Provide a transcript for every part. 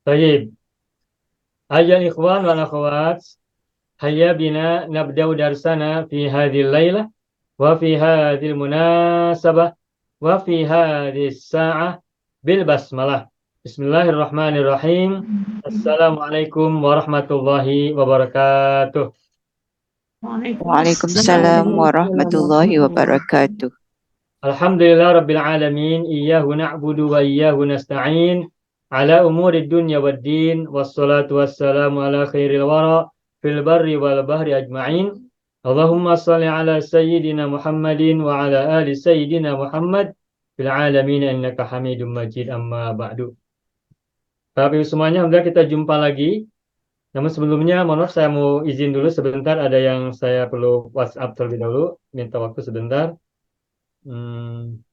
Baik, ayol ikhwan wal akhwat, hayya bina nabda'u darsana fi hadhil lailah wa fi hadhil munasabah wa fi hadhis sa'ah bil basmalah. Bismillahirrahmanirrahim. Assalamualaikum warahmatullahi wabarakatuh. Waalaikumsalam Waalaikumsalam warahmatullahi warahmatullahi wabarakatuh. wabarakatuh. Alhamdulillah rabbil alamin, iyyahu na'budu wa iyyahu nasta'in ala umurid dunya waddin, wassalatu wassalamu ala khairil wara fil barri wal bahri ajma'in. Allahumma salli ala sayyidina Muhammadin wa ala ali sayyidina Muhammad fil alamin innaka Hamidum Majid, amma ba'du. Bapak Ibu semuanya, alhamdulillah kita jumpa lagi. Namun sebelumnya, mohon maaf, saya mau izin dulu sebentar, ada yang saya perlu WhatsApp terlebih dahulu, minta waktu sebentar. Hmm.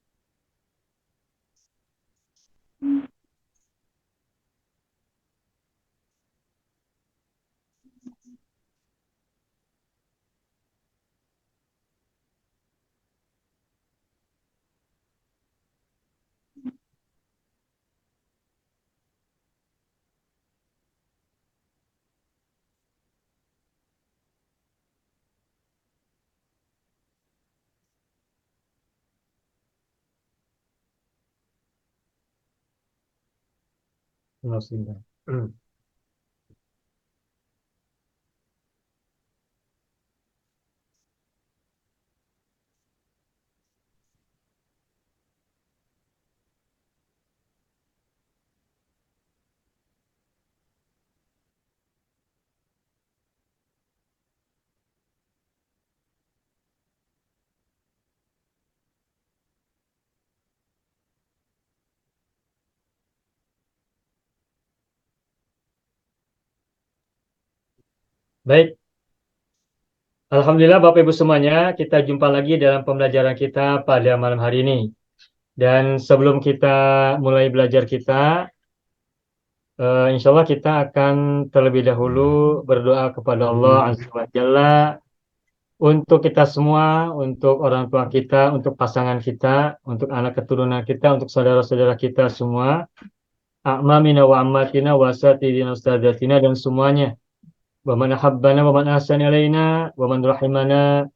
Sebentar. Baik, alhamdulillah Bapak Ibu semuanya, kita jumpa lagi dalam pembelajaran kita pada malam hari ini. Dan sebelum kita mulai belajar kita, insya Allah kita akan terlebih dahulu berdoa kepada Allah Azza wa Jalla untuk kita semua, untuk orang tua kita, untuk pasangan kita, untuk anak keturunan kita, untuk saudara-saudara kita semua, a'mamina wa ammatina wa asatidina ustadatina dan semuanya. Wa man ahabbana wa man ahsana ilaina wa man rahimana,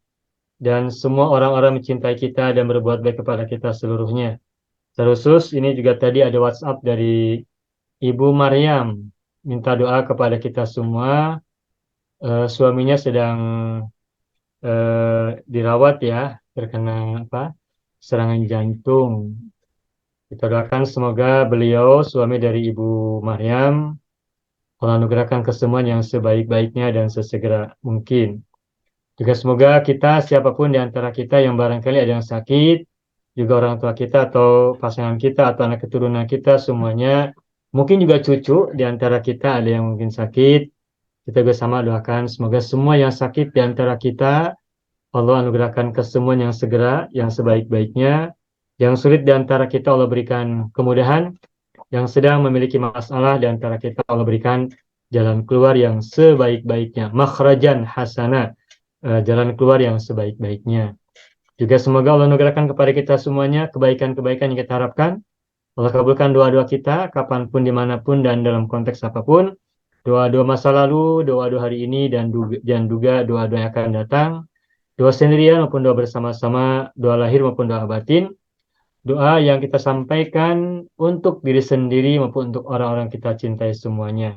dan semua orang-orang mencintai kita dan berbuat baik kepada kita seluruhnya. Terkhusus ini juga tadi ada WhatsApp dari Ibu Maryam, minta doa kepada kita semua. Suaminya sedang dirawat ya, terkena serangan jantung. Kita doakan semoga beliau, suami dari Ibu Maryam, Allah anugerahkan kesembuhan yang sebaik-baiknya dan sesegera mungkin. Juga semoga kita, siapapun di antara kita yang barangkali ada yang sakit, juga orang tua kita atau pasangan kita atau anak keturunan kita semuanya, mungkin juga cucu di antara kita ada yang mungkin sakit, kita bersama doakan semoga semua yang sakit di antara kita, Allah anugerahkan kesembuhan yang segera, yang sebaik-baiknya. Yang sulit di antara kita Allah berikan kemudahan, yang sedang memiliki masalah di antara kita Allah berikan jalan keluar yang sebaik-baiknya, makhrajan hasanah, jalan keluar yang sebaik-baiknya. Juga semoga Allah anugerahkan kepada kita semuanya kebaikan-kebaikan yang kita harapkan. Allah kabulkan doa-doa kita kapanpun, dimanapun, dan dalam konteks apapun. Doa-doa masa lalu, doa-doa hari ini, dan juga doa-doa yang akan datang. Doa sendirian maupun doa bersama-sama, doa lahir maupun doa batin. Doa yang kita sampaikan untuk diri sendiri maupun untuk orang-orang kita cintai semuanya.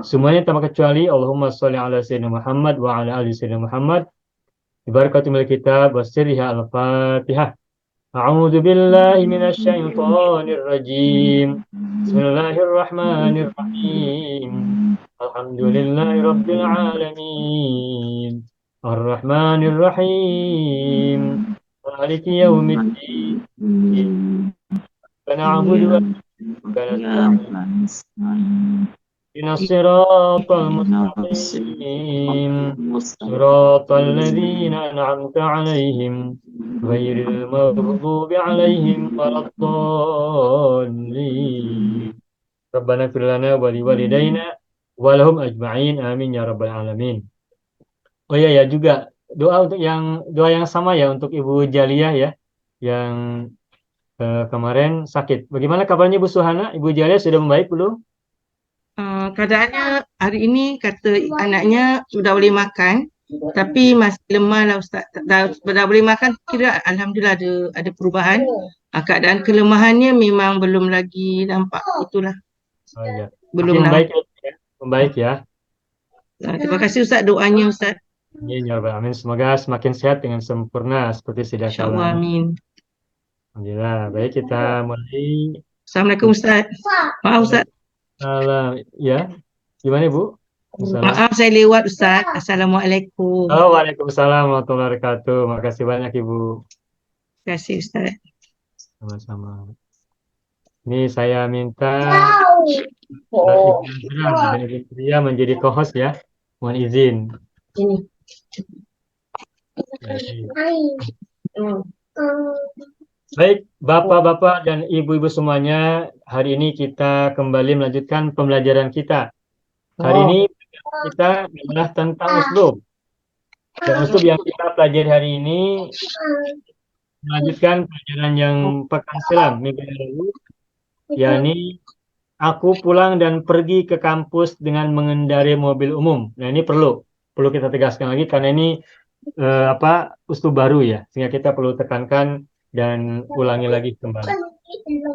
Semuanya tanpa kecuali Allahumma sholli ala sayyidina Muhammad wa ala ali sayyidina Muhammad. Ibarakatul kitab wa sirriha al-Fatihah. A'udzu billahi minasy syaithanir rajim. Bismillahirrahmanirrahim. Alhamdulillahi rabbil alamin. Ar-Rahmanir Rahim. Maliki yaumiddin. Na'budu wa nasta'in. Ihdinas siratal mustaqim. Siratal ladzina an'amta 'alaihim ghairil maghdubi 'alaihim waladdallin. Rabbana ighfir lana wa liwalidayna wa lahum ajma'in. Amin ya rabbal alamin. Oh iya ya, juga doa yang sama ya untuk Ibu Jaliyah ya, yang kemarin sakit. Bagaimana kabarnya Bu Suhana? Ibu Jaliyah sudah membaik belum? Keadaannya hari ini kata anaknya sudah boleh makan, tapi masih lemah lah Ustaz. Dah boleh makan, kira Alhamdulillah ada perubahan. Keadaan kelemahannya memang belum lagi nampak, itulah, Oh ya, belum makin nampak. baik ya, membaik ya. Terima kasih Ustaz doanya Ustaz. Amin ya Rabbal Alamin. Semoga semakin sehat dengan sempurna seperti sedia kala. InsyaAllah, amin. Alhamdulillah. Baik, kita mulai. Assalamualaikum Ustaz. Maaf Ustaz. Salam. Ya, gimana Ibu? Salam. Maaf saya lewat Ustaz. Assalamualaikum. Oh, Waalaikumsalam warahmatullahi wabarakatuh. Makasih banyak Ibu. Terima kasih Ustaz. Sama-sama. Ini saya minta Ibu Azra dan Ibu Tria menjadi co-host ya. Mohon izin. Ini. Baik, Bapak-bapak dan Ibu-ibu semuanya, hari ini kita kembali melanjutkan pembelajaran kita. Hari ini kita adalah tentang uslub. Dan uslub yang kita pelajari hari ini melanjutkan pelajaran yang pekan silam minggu lalu, yakni aku pulang dan pergi ke kampus dengan mengendarai mobil umum. Nah, ini perlu kita tegaskan lagi karena ini uslub baru ya, sehingga kita perlu tekankan dan ulangi lagi kembali.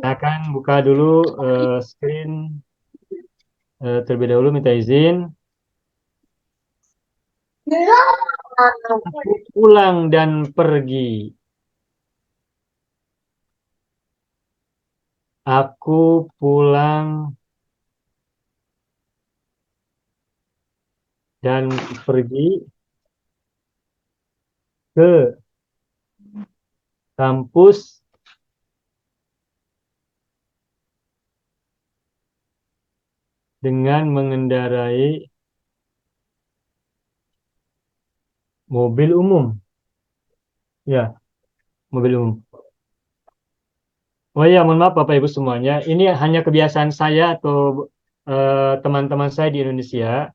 Saya akan buka dulu screen terlebih dahulu, minta izin. Aku pulang dan pergi. Aku pulang dan pergi ke kampus dengan mengendarai mobil umum. Ya, mobil umum. Oh ya, mohon maaf Bapak Ibu semuanya. Ini hanya kebiasaan saya atau teman-teman saya di Indonesia.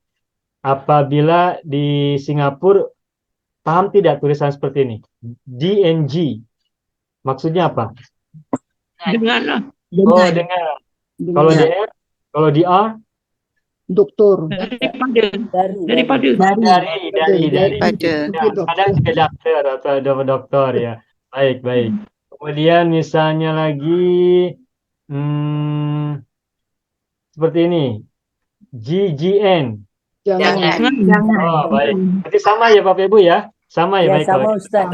Apabila di Singapura paham tidak tulisan seperti ini? DNG. Maksudnya apa? Dengarlah. Oh, dengar. Kalau DR, kalau DR, Doktor Daripada. dari. Ya, kadang juga dokter atau dokter ya. Baik. Kemudian misalnya lagi seperti ini. GGN. jangan Oh, baik. Berarti sama ya Bapak Ibu ya? Sama ya, baik. sama Ustaz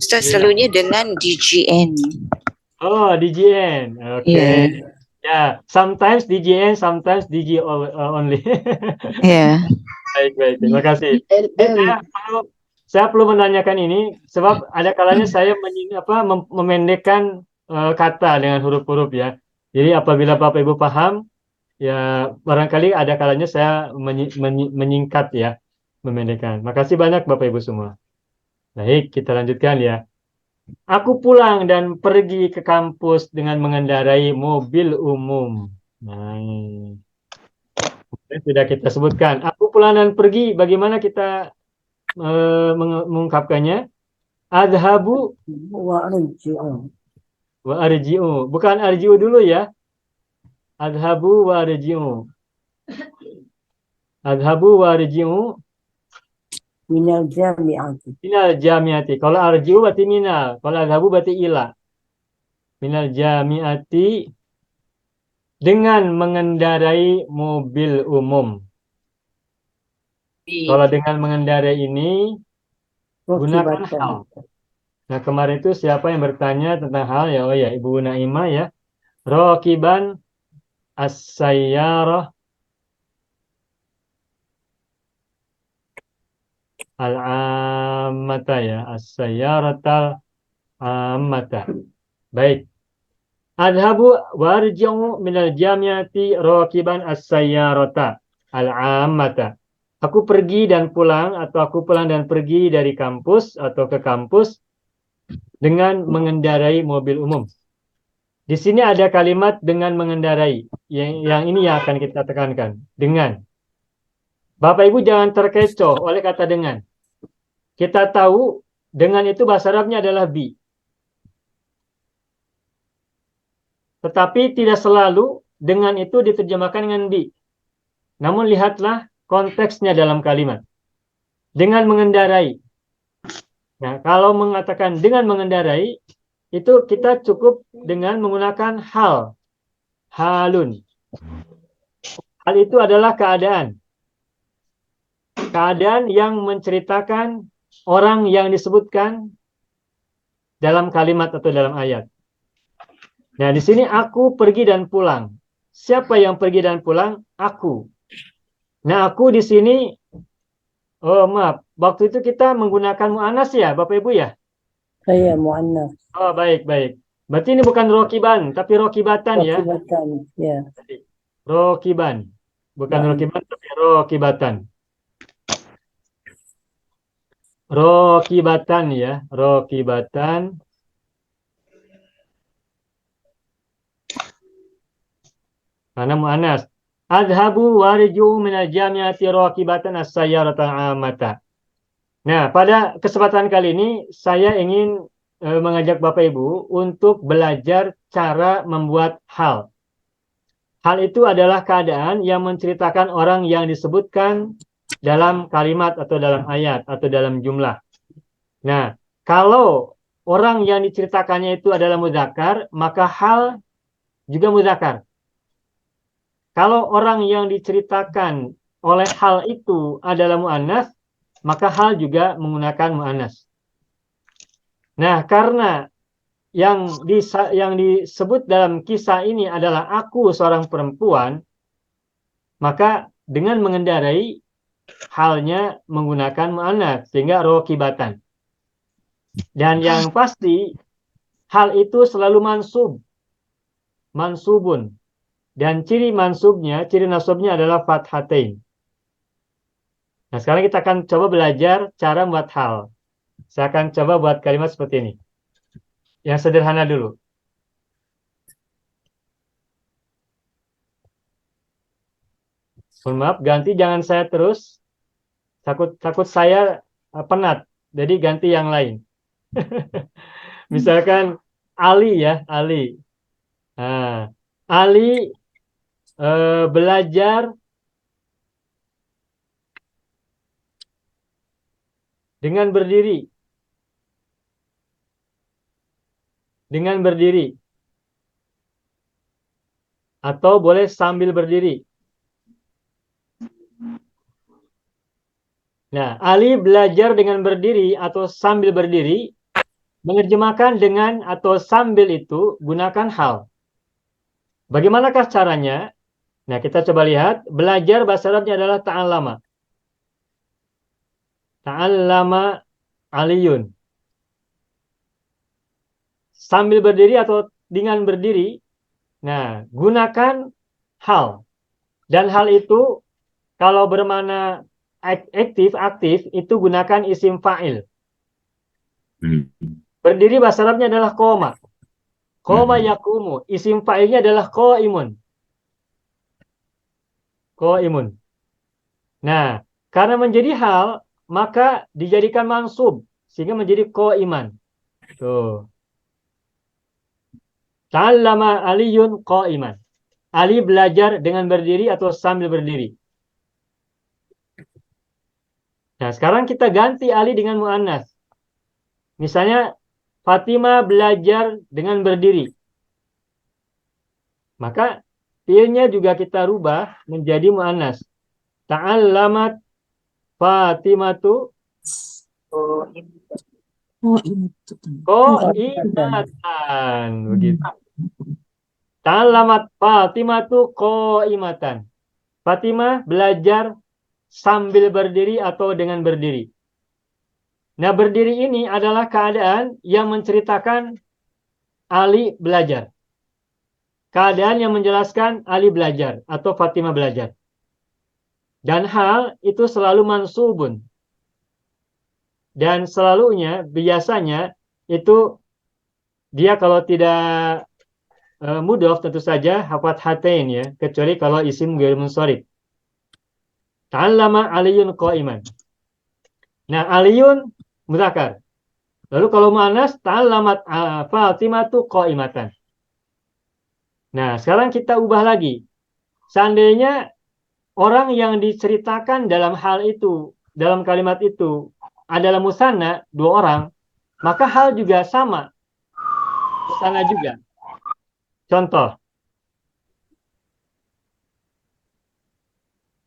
Ustaz selalunya dengan DGN. Oh, DGN. Oke. Ya. Ya, sometimes DGN, sometimes DG only. Ya. Baik. Terima kasih. Saya perlu menanyakan ini sebab ada kalanya saya memendekkan kata dengan huruf-huruf ya. Jadi apabila Bapak Ibu paham, ya barangkali ada kalanya saya menyingkat ya, memendekkan. Makasih banyak Bapak Ibu semua. Baik, kita lanjutkan ya. Aku pulang dan pergi ke kampus dengan mengendarai mobil umum. Nah, sudah kita sebutkan. Aku pulang dan pergi, bagaimana kita mengungkapkannya? Adhabu wa arji'u. Bukan arji'u dulu ya. Adhabu wa arji'u. Adhabu wa arji'u. minal jami'ati Minal jami'ati. Kalau arji'u berarti minal. Kalau adhabu berarti ila. Minal jami'ati. Dengan mengendarai mobil umum. Kalau dengan mengendarai ini, gunakan hal. Nah, kemarin itu siapa yang bertanya tentang hal ya? Oh ya, Ibu Naimah ya. Rakiban as-sayyarah al-ammata ya. As-sayyaratal ammata. Baik. Adhabu warji'u minal jamiati rakiban as-sayyarata al-ammata. Aku pergi dan pulang atau aku pulang dan pergi dari kampus atau ke kampus dengan mengendarai mobil umum. Di sini ada kalimat dengan mengendarai. Yang ini yang akan kita tekankan. Dengan. Bapak Ibu jangan terkecoh oleh kata dengan. Kita tahu dengan itu bahasa Arabnya adalah bi. Tetapi tidak selalu dengan itu diterjemahkan dengan bi. namun lihatlah konteksnya dalam kalimat. Dengan mengendarai. Nah, kalau mengatakan dengan mengendarai, itu kita cukup dengan menggunakan hal. Halun. Hal itu adalah keadaan. Keadaan yang menceritakan orang yang disebutkan dalam kalimat atau dalam ayat. Nah, di sini aku pergi dan pulang. Siapa yang pergi dan pulang? Aku. Nah, aku di sini, oh maaf, waktu itu kita menggunakan mu'anas ya, Bapak Ibu ya? Saya mu'annas. Oh, baik, baik. Berarti ini bukan rokiban, tapi rokibatan ya. Rokibatan. Ya. Rokiban. Bukan Nah. rokiban, tapi rokibatan. Rokibatan ya, rokibatan. Karena mu'anas. Adhabu wariju minal jami'ati rokibatan as-sayyarata amata. Nah, pada kesempatan kali ini saya ingin mengajak Bapak Ibu untuk belajar cara membuat hal. Hal itu adalah keadaan yang menceritakan orang yang disebutkan dalam kalimat atau dalam ayat atau dalam jumlah. Nah, kalau orang yang diceritakannya itu adalah mudzakkar, maka hal juga mudzakkar. Kalau orang yang diceritakan oleh hal itu adalah mu'annas, maka hal juga menggunakan mu'annas. Nah, karena yang disebut dalam kisah ini adalah aku seorang perempuan, maka dengan mengendarai halnya menggunakan mu'annas, sehingga rokibatan. Dan yang pasti, hal itu selalu mansubun. Dan ciri nasabnya adalah fathatain. Nah, sekarang kita akan coba belajar cara membuat hal. Saya akan coba buat kalimat seperti ini. Yang sederhana dulu. Mohon maaf, ganti jangan saya terus. Takut saya penat. Jadi ganti yang lain. Misalkan Ali ya, Ali. Nah, Ali belajar dengan berdiri. Dengan berdiri. Atau boleh sambil berdiri. Nah, Ali belajar dengan berdiri atau sambil berdiri. Menerjemahkan dengan atau sambil itu gunakan hal. Bagaimanakah caranya? Nah, kita coba lihat. Belajar bahasa Arabnya adalah ta'allama. Ta'allama aliyun. Sambil berdiri atau dengan berdiri. Nah, gunakan hal. Dan hal itu kalau bermakna aktif, itu gunakan isim fa'il. Berdiri bahasa Arabnya adalah koma. Koma yakumu. Isim fa'ilnya adalah qaimun. Qaimun. Nah, karena menjadi hal, maka dijadikan mansub. Sehingga menjadi qaiman. Tuh. Ta'allama aliyun qaiman. Ali belajar dengan berdiri atau sambil berdiri. Nah, sekarang kita ganti Ali dengan mu'annas. Misalnya, Fatimah belajar dengan berdiri. Maka, fiilnya juga kita rubah menjadi mu'annas. Ta'allamat Fatimatu qaimatan. Begitu. Ta'allamat Fatimatu qaimatan. Fatimah belajar sambil berdiri atau dengan berdiri. Nah, berdiri ini adalah keadaan yang menceritakan Ali belajar. Keadaan yang menjelaskan Ali belajar atau Fatimah belajar. Dan hal itu selalu mansubun. Dan biasanya itu dia kalau tidak mudhof tentu saja hafat hatain ya, kecuali kalau isim ghair munsharif. Ta'allama aliyun qa'iman. Nah, aliyun mudzakkar. Lalu kalau muannas ta'allamat Fatimatu qa'imatan. Nah, sekarang kita ubah lagi. Seandainya orang yang diceritakan dalam hal itu, dalam kalimat itu adalah musanna, dua orang, maka hal juga sama, musanna juga. Contoh,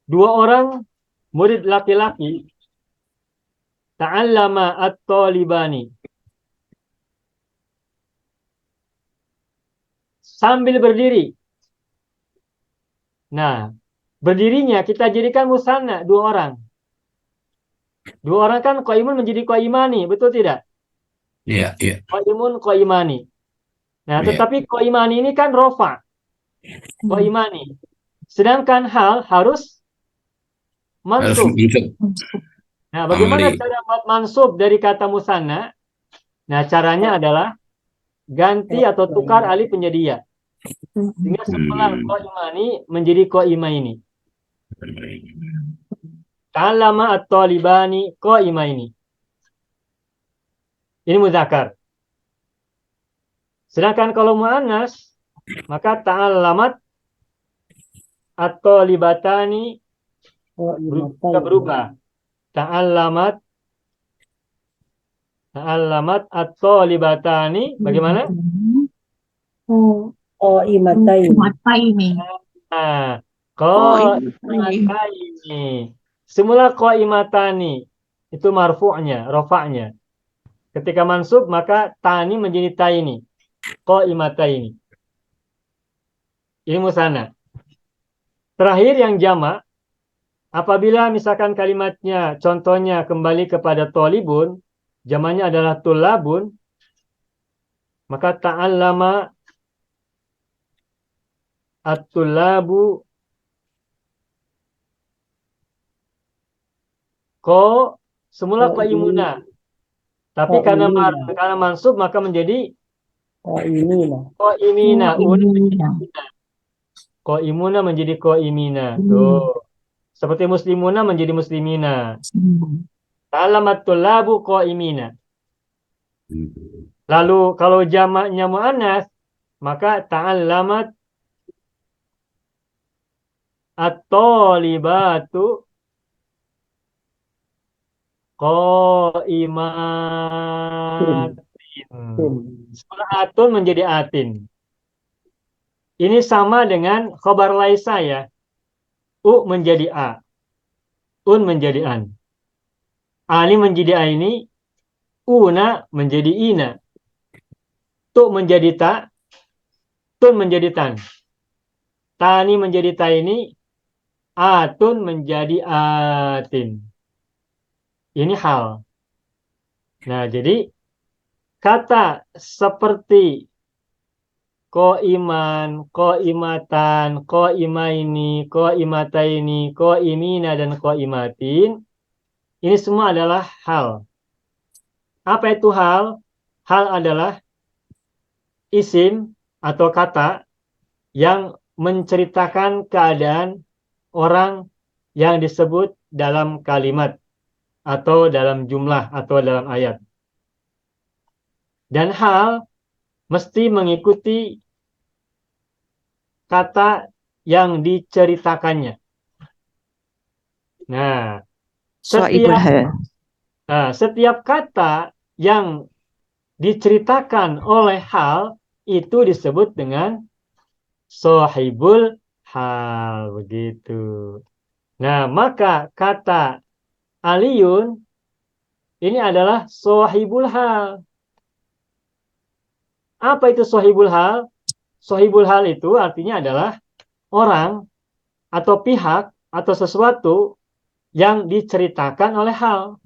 dua orang murid laki-laki, ta'allama at-talibani, sambil berdiri. Nah, berdirinya kita jadikan musanna, dua orang. Dua orang kan qaimun menjadi qaimani, betul tidak? Iya, iya. Qaimun qaimani. Nah, Iya. tetapi qaimani ini kan rofa, qaimani. Sedangkan hal harus Harus mansub. mansub. Nah, bagaimana Amri. cara buat mansub dari kata musanna? Nah, caranya adalah ganti atau tukar alif menjadi ya. Sehingga setelah qaimani menjadi qaimaini. Ta'allama at-talibani qaimaini. Ini muzakkar. Sedangkan kalau muannas, maka ta'allamat at-talibatani berubah. Ta'allamat at-talibatani bagaimana? Qaimatain. Nah, qaimatani. Semula qaimatani itu marfu'nya, rafa'nya. Ketika mansub maka tani menjadi taini. Qaimataini. Ini musanna. Terakhir yang jamak, apabila misalkan kalimatnya contohnya kembali kepada tolibun, jamaknya adalah tulabun, maka ta'allama at-tulabu semula qaimuna. Tapi karena mansub maka menjadi qaimina. Qaimuna menjadi qaimina. Tuh. Seperti muslimuna menjadi muslimina. Ta'allamatul labu qaimina. Lalu kalau jamaknya muannas maka ta'allamat at-talibatu qaimatin. Setelah atun menjadi atin. Ini sama dengan khobar laisa ya. U menjadi a. Un menjadi an. Ani menjadi aini. Una menjadi ina. Tu menjadi ta. Tun menjadi tan. Tani menjadi taini. Atun menjadi atin. Ini hal. Nah, jadi kata seperti qaiman, qaimatan, qaimaini, qaimataini, qaimina dan qaimatin ini semua adalah hal. Apa itu hal? Hal adalah isim atau kata yang menceritakan keadaan orang yang disebut dalam kalimat atau dalam jumlah atau dalam ayat. Dan hal mesti mengikuti kata yang diceritakannya. Nah, setiap kata yang diceritakan oleh hal itu disebut dengan sahibul hal, begitu. Nah, maka kata Aliyun ini adalah sahibul hal. Apa itu sahibul hal? Sahibul hal itu artinya adalah orang atau pihak atau sesuatu yang diceritakan oleh hal.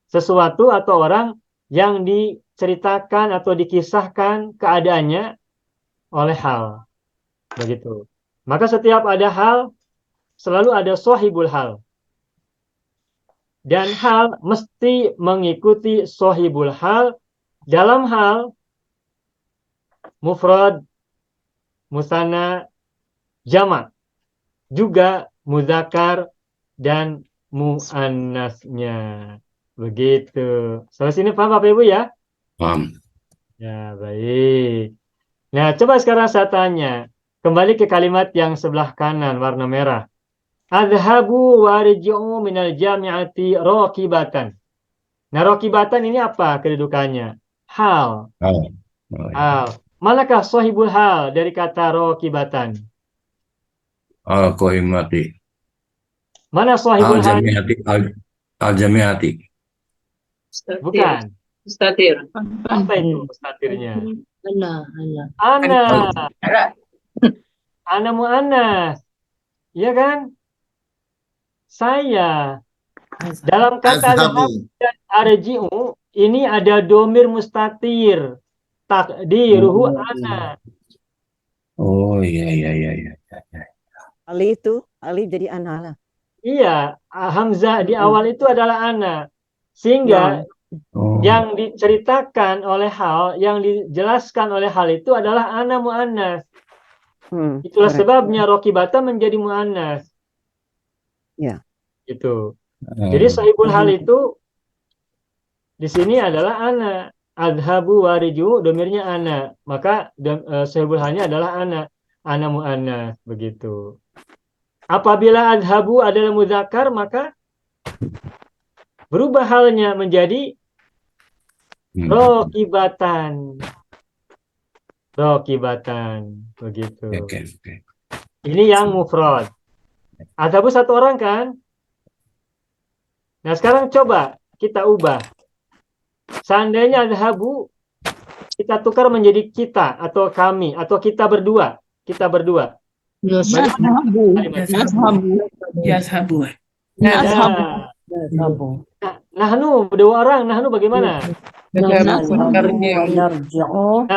Sesuatu atau orang yang diceritakan atau dikisahkan keadaannya oleh hal. Begitu. Maka setiap ada hal, selalu ada sahibul hal. Dan hal mesti mengikuti sahibul hal dalam hal mufrad, musanna, jamak, juga muzakkar dan muannasnya. Begitu. Sampai sini paham Bapak Ibu ya? Paham. Ya, baik. Nah, coba sekarang saya tanya. Kembali ke kalimat yang sebelah kanan warna merah. Adhabu warji'u minal jami'ati rokibatan. Nah, rokibatan ini apa kedudukannya? Hal. Oh. Oh, ya. Hal. Manakah sahibul hal dari kata rokibatan? Al-Qaimati. Mana sahibul hal? Al-Jami'ati. Al-Jami'ati. Bukan. Mustatir. Apa itu mustatirnya? Ana. Ana. Al- Ana mu'annas. Iya kan? Saya. Dalam kata adhab Azhabu. dan arji'u, ini ada domir mustatir. Takdiruhu ana. Oh, iya, iya, iya, iya. Ali itu, Ali jadi anak lah. Iya, Hamzah di awal itu adalah ana. Sehingga Oh. yang diceritakan oleh hal, yang dijelaskan oleh hal itu adalah ana mu'annas. Itulah Correct. sebabnya rokibata menjadi mu'annas. Ya. Gitu. Jadi sahibul hal itu di sini adalah ana. Adhabu wariju domirnya ana. Maka sahibul halnya adalah ana. Ana mu'annas. Begitu. Apabila adhabu adalah muzakkar, maka berubah halnya menjadi rokibatan. Rokibatan. Begitu. Oke, oke. Ini yang mufrad. Adhabu satu orang kan? Nah, sekarang coba kita ubah. Seandainya adhabu kita tukar menjadi kita atau kami atau kita berdua. Kita berdua. Yazhabu. Yazhabu. Nah, Yazhabu. nahnu dua orang. Nahnu bagaimana? Nazhabu wa narji'u minal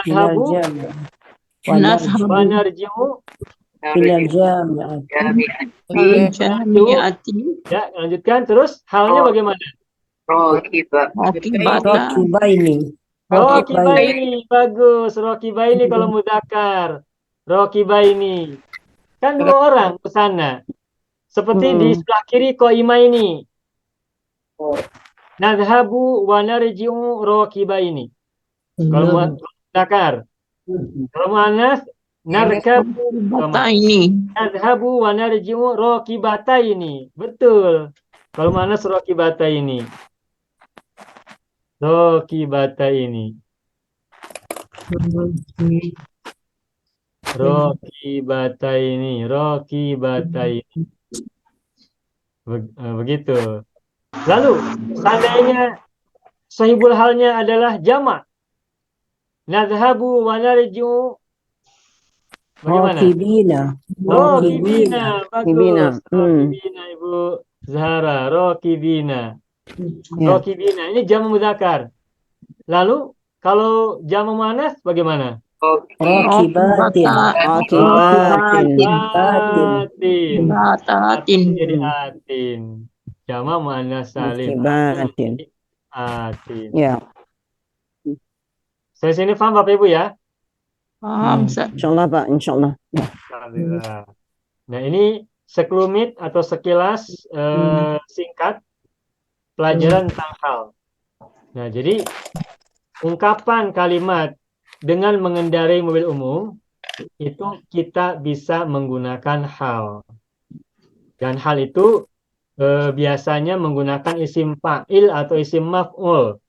Nadhabu. jami'. Wa narji'u Wa narji'u. minal jami'ati. Ya, lanjutkan. Terus halnya bagaimana? Rakibaini. Rokibaini. Bagus. Rokibaini kalau mudzakkar. Rokibaini. Kan dua orang ke sana. Seperti di sebelah kiri qaimaini. Nadhabu wa narji'u rokibaini. Kalau mudzakkar. Kalau muannas narkabu. Nadhabu wa narji'u rokibataini. Betul. Kalau muannas rokibataini. Rokibataini. Rokibataini. Rokibataini. Begitu. Lalu, seandainya sahibul halnya adalah jamak. Nadhabu wa narji'u. Bagaimana? Rakibina. Rokibina. Rokibina. Bagus. Rokibina, Ibu Zahra. Rokibina. Ya. Rokibina. Ini jamak mudzakkar. Lalu, kalau jamak muannas bagaimana? Rakibatin. Atin. Atin jadi atin. Jamak muannas salim. Rakibatin. Atin. Ya. Saya sini paham Bapak Ibu ya? Insyaallah Pak, insyaallah. Alhamdulillah. Nah, ini sekelumit atau sekilas singkat pelajaran tentang hal. Nah, jadi ungkapan kalimat dengan mengendarai mobil umum itu kita bisa menggunakan hal. Dan hal itu biasanya menggunakan isim fa'il atau isim maf'ul.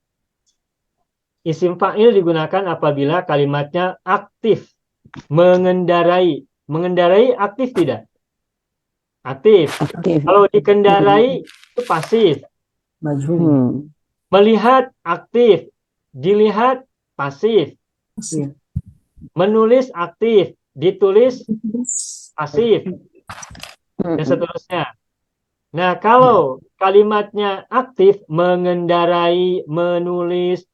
Isim fa'il digunakan apabila kalimatnya aktif, mengendarai. Mengendarai aktif tidak? Aktif. Kalau dikendarai itu pasif. Majhul. Melihat aktif, dilihat pasif. Menulis aktif, ditulis pasif, dan seterusnya. Nah, kalau kalimatnya aktif, mengendarai, menulis,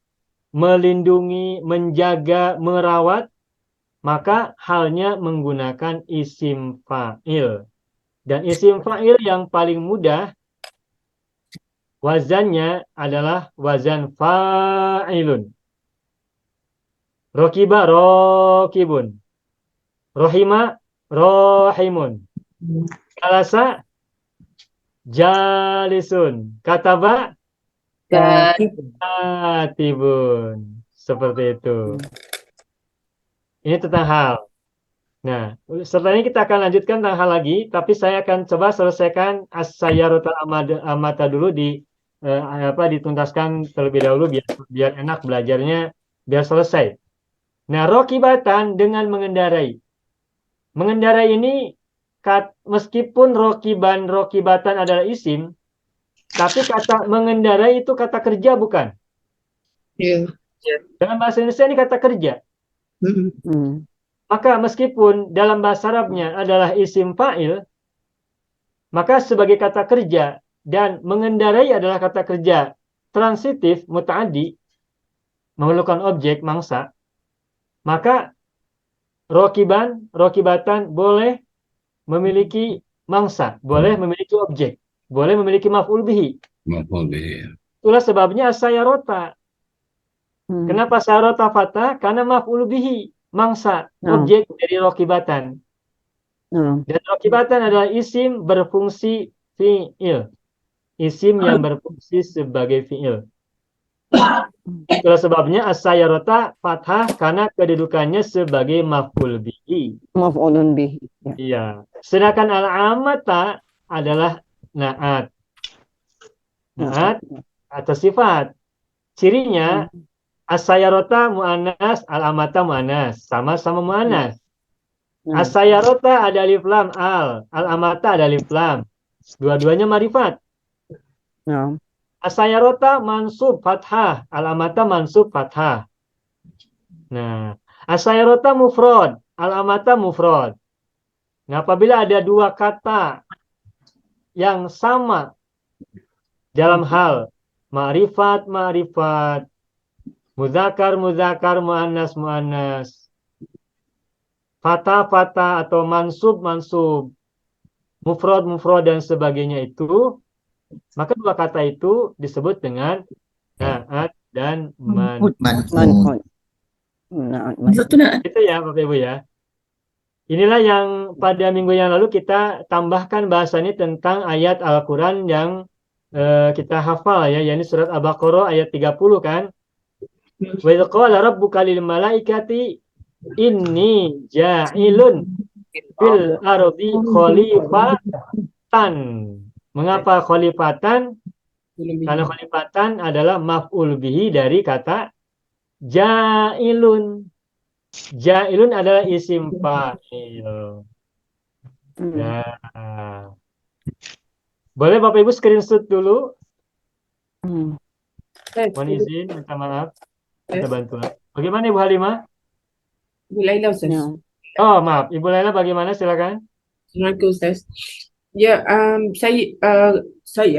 melindungi, menjaga, merawat, maka halnya menggunakan isim fa'il. Dan isim fa'il yang paling mudah wazannya adalah wazan fa'ilun. Rokiba, rokibun. Rohima, rohimun. Jalasa, jalisun. Kataba, katibun. Seperti itu. Ini tentang hal. Nah, setelah ini kita akan lanjutkan tentang hal lagi, tapi saya akan coba selesaikan as-sayyaratul amata dulu dituntaskan terlebih dahulu biar enak belajarnya, biar selesai. Nah, rokibatan dengan mengendarai. Mengendarai ini meskipun rokibatan adalah isim, tapi kata mengendarai itu kata kerja bukan? Ya. Dalam bahasa Indonesia ini kata kerja. Maka meskipun dalam bahasa Arabnya adalah isim fa'il, maka sebagai kata kerja dan mengendarai adalah kata kerja transitif muta'addi, memerlukan objek mangsa, maka rokibatan boleh memiliki mangsa, boleh memiliki objek, boleh memiliki maf'ul bihi. Maf'ul bihi. Itulah sebabnya as-sayyarata. Kenapa syarata fatah? Karena maf'ul bihi, mangsa, objek dari rokibatan. Dan rokibatan adalah isim berfungsi fi'il. Isim yang berfungsi sebagai fi'il. Itulah sebabnya as-sayyarata fathah karena kedudukannya sebagai maf'ul bihi. Maf'ulun bihi. Ya. Iya. Sedangkan al-amata adalah na'at. Na'at atau sifat. Cirinya as-sayyarata mu'annas, al-amata mu'annas. Sama-sama mu'annas. As-sayyarata ada alif lam al-amata ada alif lam. Dua-duanya marifat. As-sayyarata mansub fathah, al-amata mansub fathah. Nah, as-sayyarata mufrad, al-amata mufrad. Nah, apabila ada dua kata yang sama dalam hal ma'rifat, muzakkar, muannas, fatah atau mansub, mufrad dan sebagainya itu, maka dua kata itu disebut dengan na'at dan man'ut. Itu ya Bapak Ibu ya. Inilah yang pada minggu yang lalu kita tambahkan bahasa ini tentang ayat Al-Quran yang kita hafal ya, yakni surat Al-Baqarah ayat 30 kan. Wa idz qala rabbuka lil malaikati inni ja'ilun fil ardi khalifatan. Mengapa khalifatan? Karena khalifatan adalah maf'ul bihi dari kata ja'ilun. Ja'ilun adalah isim fa'il. Nah, boleh Bapak Ibu screenshot dulu. Mohon izin, minta maaf. Minta bantuan. Bagaimana Ibu Halimah? Ibu Laila Ustaz. Oh, maaf. Ibu Laila bagaimana? Silakan. Assalamualaikum Ustaz. Ya, saya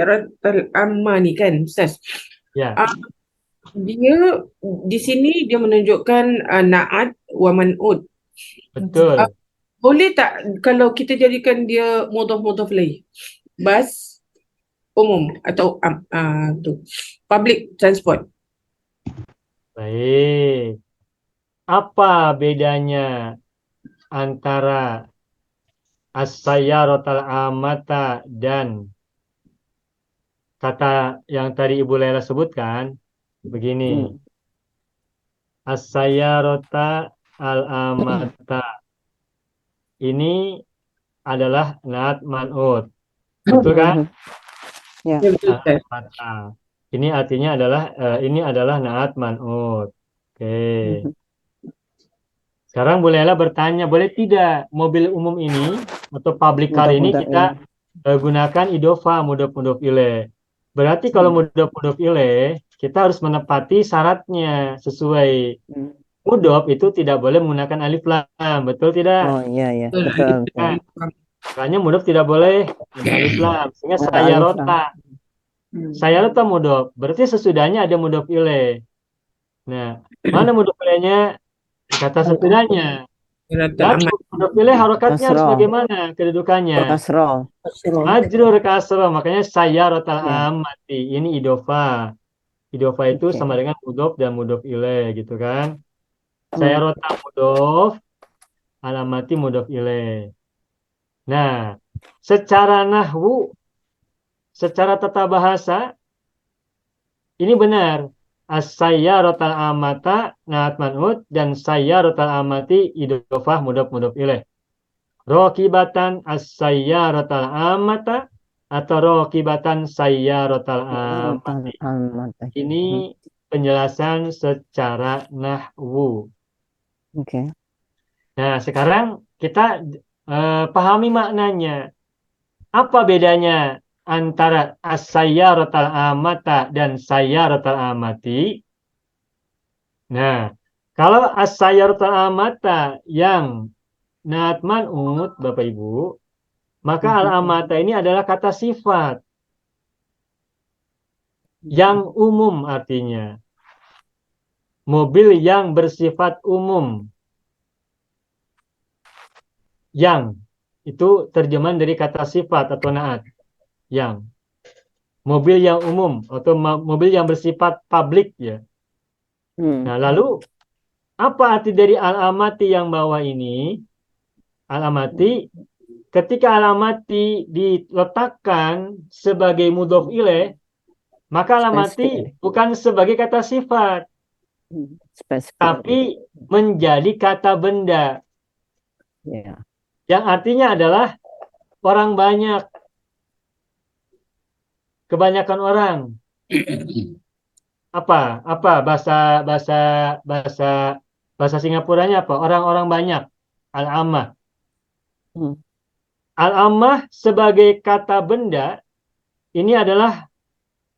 amma ni kan Ustaz. Ya. Dia di sini dia menunjukkan na'at wa man'ut. Betul. Boleh tak kalau kita jadikan dia mudhaf lain? Bas umum atau public transport. Baik. Apa bedanya antara as-sayyaratal amata dan kata yang tadi Ibu Laila sebutkan? Begini. As-sayyarata al-amata. Ini adalah na'at man'ut. Betul kan? Ya. Al-amata. Ini artinya adalah na'at man'ut. Oke. Sekarang Bu Laila bertanya, boleh tidak mobil umum ini atau public car ini kita gunakan idofa mudhof ilaih. Berarti kalau mudhof ilaih kita harus menepati syaratnya sesuai. Mudhof itu tidak boleh menggunakan alif lam, betul tidak? Oh iya betul. Makanya mudhof tidak boleh alif lam, sehingga sayyarota mudhof. Berarti sesudahnya ada mudhof ilaih. Nah, mana mudhof ilaihnya? Kata sesudahnya. Dan mudhof ilaih harokatnya harus bagaimana kedudukannya? Kasroh. Majrur kasroh, makanya sayyaratal amati. Ini idofa. Idofa itu sama dengan mudhof dan mudhof ilaih gitu kan. Sayyarota mudhof, alamati mudhof ilaih. Nah, secara nahwu, secara tata bahasa, ini benar. As-sayyaratal amata na'at man'ut dan sayyaratal amati idofah mudhof ilaih. Rokibatan as-sayyaratal amata atau rokibatan sayyaratal amati. Ini penjelasan secara nahwu. Oke. Nah, sekarang kita pahami maknanya. Apa bedanya antara as-sayyaratal amata dan sayyaratal amati? Nah, kalau as-sayyaratal amata yang naat man'ut, Bapak Ibu, maka al-amata ini adalah kata sifat yang umum artinya. Mobil yang bersifat umum. Yang itu terjemahan dari kata sifat atau naat. Yang mobil yang umum atau mobil yang bersifat publik ya. Nah, lalu apa arti dari al-amati yang bawah ini? Al-amati, ketika al-amati diletakkan sebagai mudhof ilaih, maka al-amati bukan sebagai kata sifat, tapi menjadi kata benda. Yang artinya adalah orang banyak, kebanyakan orang. Apa bahasa Singapuranya apa? Orang-orang banyak. Al-ammah. Al-ammah sebagai kata benda ini adalah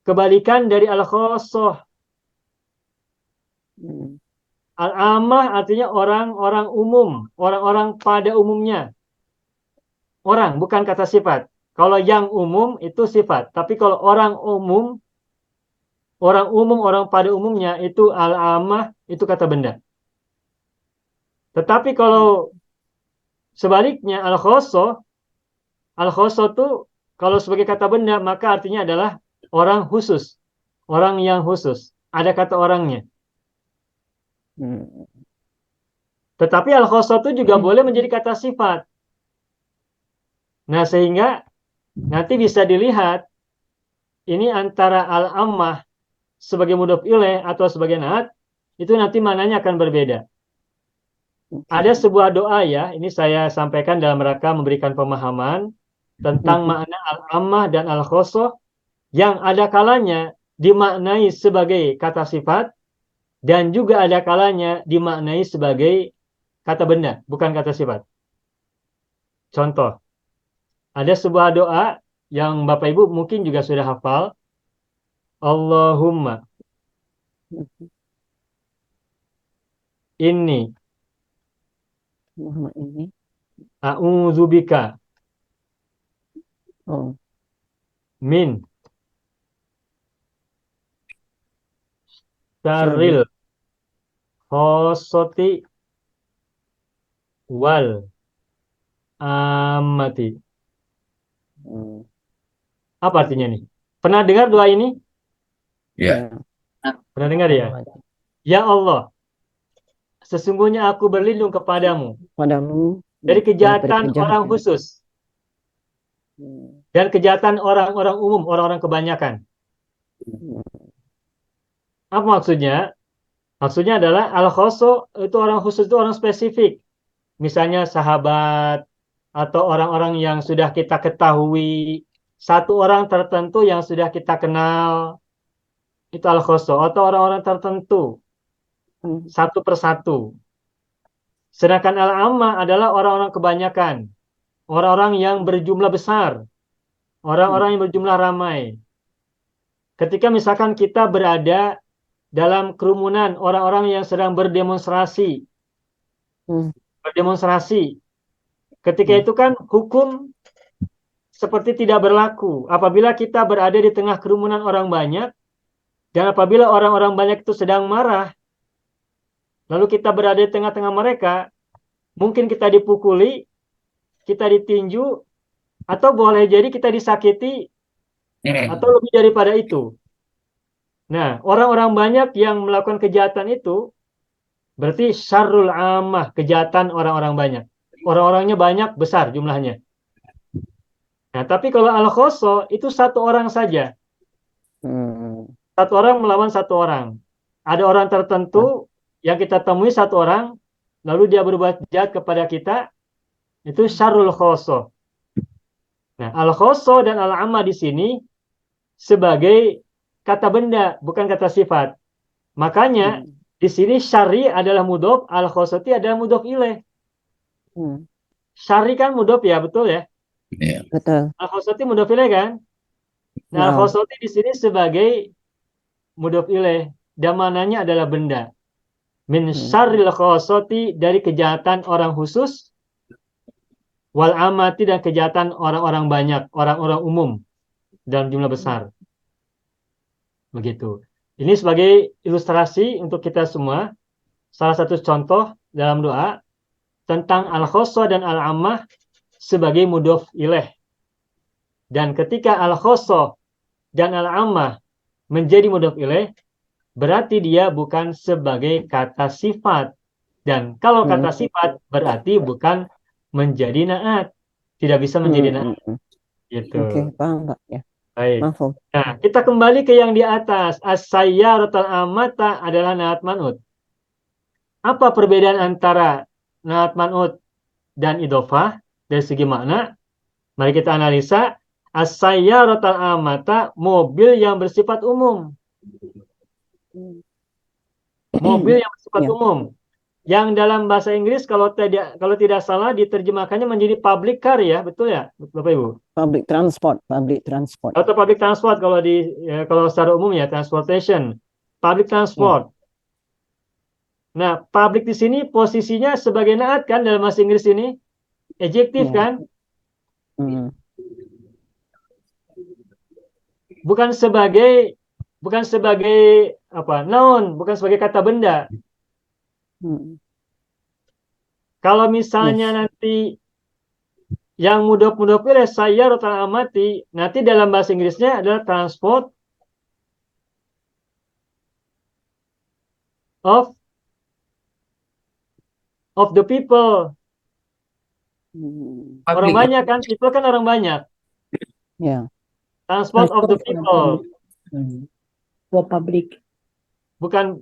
kebalikan dari al-khosoh. Al-ammah artinya orang-orang umum, orang-orang pada umumnya. Orang, bukan kata sifat. Kalau yang umum itu sifat, tapi kalau orang umum, orang pada umumnya itu al-ammah, itu kata benda. Tetapi kalau sebaliknya al-khosoh itu kalau sebagai kata benda maka artinya adalah orang khusus, orang yang khusus. Ada kata orangnya. Tetapi al-khosoh itu juga boleh menjadi kata sifat. Nah, sehingga nanti bisa dilihat ini antara al-ammah sebagai mudhof ilaih atau sebagai naat itu nanti maknanya akan berbeda. Ada sebuah doa ya, ini saya sampaikan dalam rangka memberikan pemahaman tentang makna al-ammah dan al-khosoh yang ada kalanya dimaknai sebagai kata sifat dan juga ada kalanya dimaknai sebagai kata benda, bukan kata sifat. Contoh, ada sebuah doa yang Bapak Ibu mungkin juga sudah hafal. Allahumma inni a'udzubika min syarril khossati wal amati. Apa artinya nih? Pernah dengar doa ini? Ya. Pernah dengar ya? Ya Allah, sesungguhnya aku berlindung kepadamu dari kejahatan orang khusus dan kejahatan orang-orang umum, orang-orang kebanyakan. Apa maksudnya? Maksudnya adalah al-khoso itu orang khusus, itu orang spesifik. Misalnya sahabat atau orang-orang yang sudah kita ketahui, satu orang tertentu yang sudah kita kenal, itu al-khoso, atau orang-orang tertentu, satu persatu. Sedangkan al-ammah adalah orang-orang kebanyakan, orang-orang yang berjumlah besar, orang-orang yang berjumlah ramai. Ketika misalkan kita berada dalam kerumunan orang-orang yang sedang berdemonstrasi, ketika itu kan hukum seperti tidak berlaku. Apabila kita berada di tengah kerumunan orang banyak, dan apabila orang-orang banyak itu sedang marah, lalu kita berada di tengah-tengah mereka, mungkin kita dipukuli, kita ditinju, atau boleh jadi kita disakiti, atau lebih daripada itu. Nah, orang-orang banyak yang melakukan kejahatan itu, berarti syarrul ammah, kejahatan orang-orang banyak. Orang-orangnya banyak, besar jumlahnya. Nah, tapi kalau al-khoso, itu satu orang saja. Satu orang melawan satu orang. Ada orang tertentu yang kita temui satu orang, lalu dia berbuat jahat kepada kita, Itu syarrul khoso. Nah, al-khoso dan al-amma di sini sebagai kata benda, bukan kata sifat. Makanya di sini syari adalah mudhof, al-khosoti adalah mudhof ilaih. Syari kan mudhof ya, betul ya? Iya. Betul. Al-khosoti mudhof ilaih kan? Nah, Wow. al-khosoti di sini sebagai mudhof ilaih dan mananya adalah benda. Min syarril khosoti, dari kejahatan orang khusus, wal amati, dan kejahatan orang-orang banyak, orang-orang umum dalam jumlah besar. Begitu. Ini sebagai ilustrasi untuk kita semua. Salah satu contoh dalam doa tentang al-khosso dan al-ammah sebagai mudhof ilaih. Dan ketika al-khosso dan al-ammah menjadi mudhof ilaih, berarti dia bukan sebagai kata sifat. Dan kalau kata sifat berarti bukan menjadi naat. Tidak bisa menjadi naat. Gitu. Oke, paham Pak. Ya. Baik. Maaf. Nah, kita kembali ke yang di atas. As-sayyaratul amata adalah naat man'ut. Apa perbedaan antara naat man'ut dan idhofah dari segi makna? Mari kita analisa. As-sayyaratul amata, mobil yang bersifat umum. Mobil yang bersifat umum. Yang dalam bahasa Inggris kalau tidak salah diterjemahkannya menjadi public car ya, betul ya, Bapak Ibu? Public transport. Atau public transport kalau secara umum ya, transportation, public transport. Nah, public di sini posisinya sebagai naat kan dalam bahasa Inggris ini, adjektif kan? Bukan sebagai apa? Noun, bukan sebagai kata benda. Kalau misalnya nanti yang mudhof ilaih sayyaratul amati, nanti dalam bahasa Inggrisnya adalah transport of the people. Orang banyak kan, people kan orang banyak. Ya. Transport of the people. For public. Bukan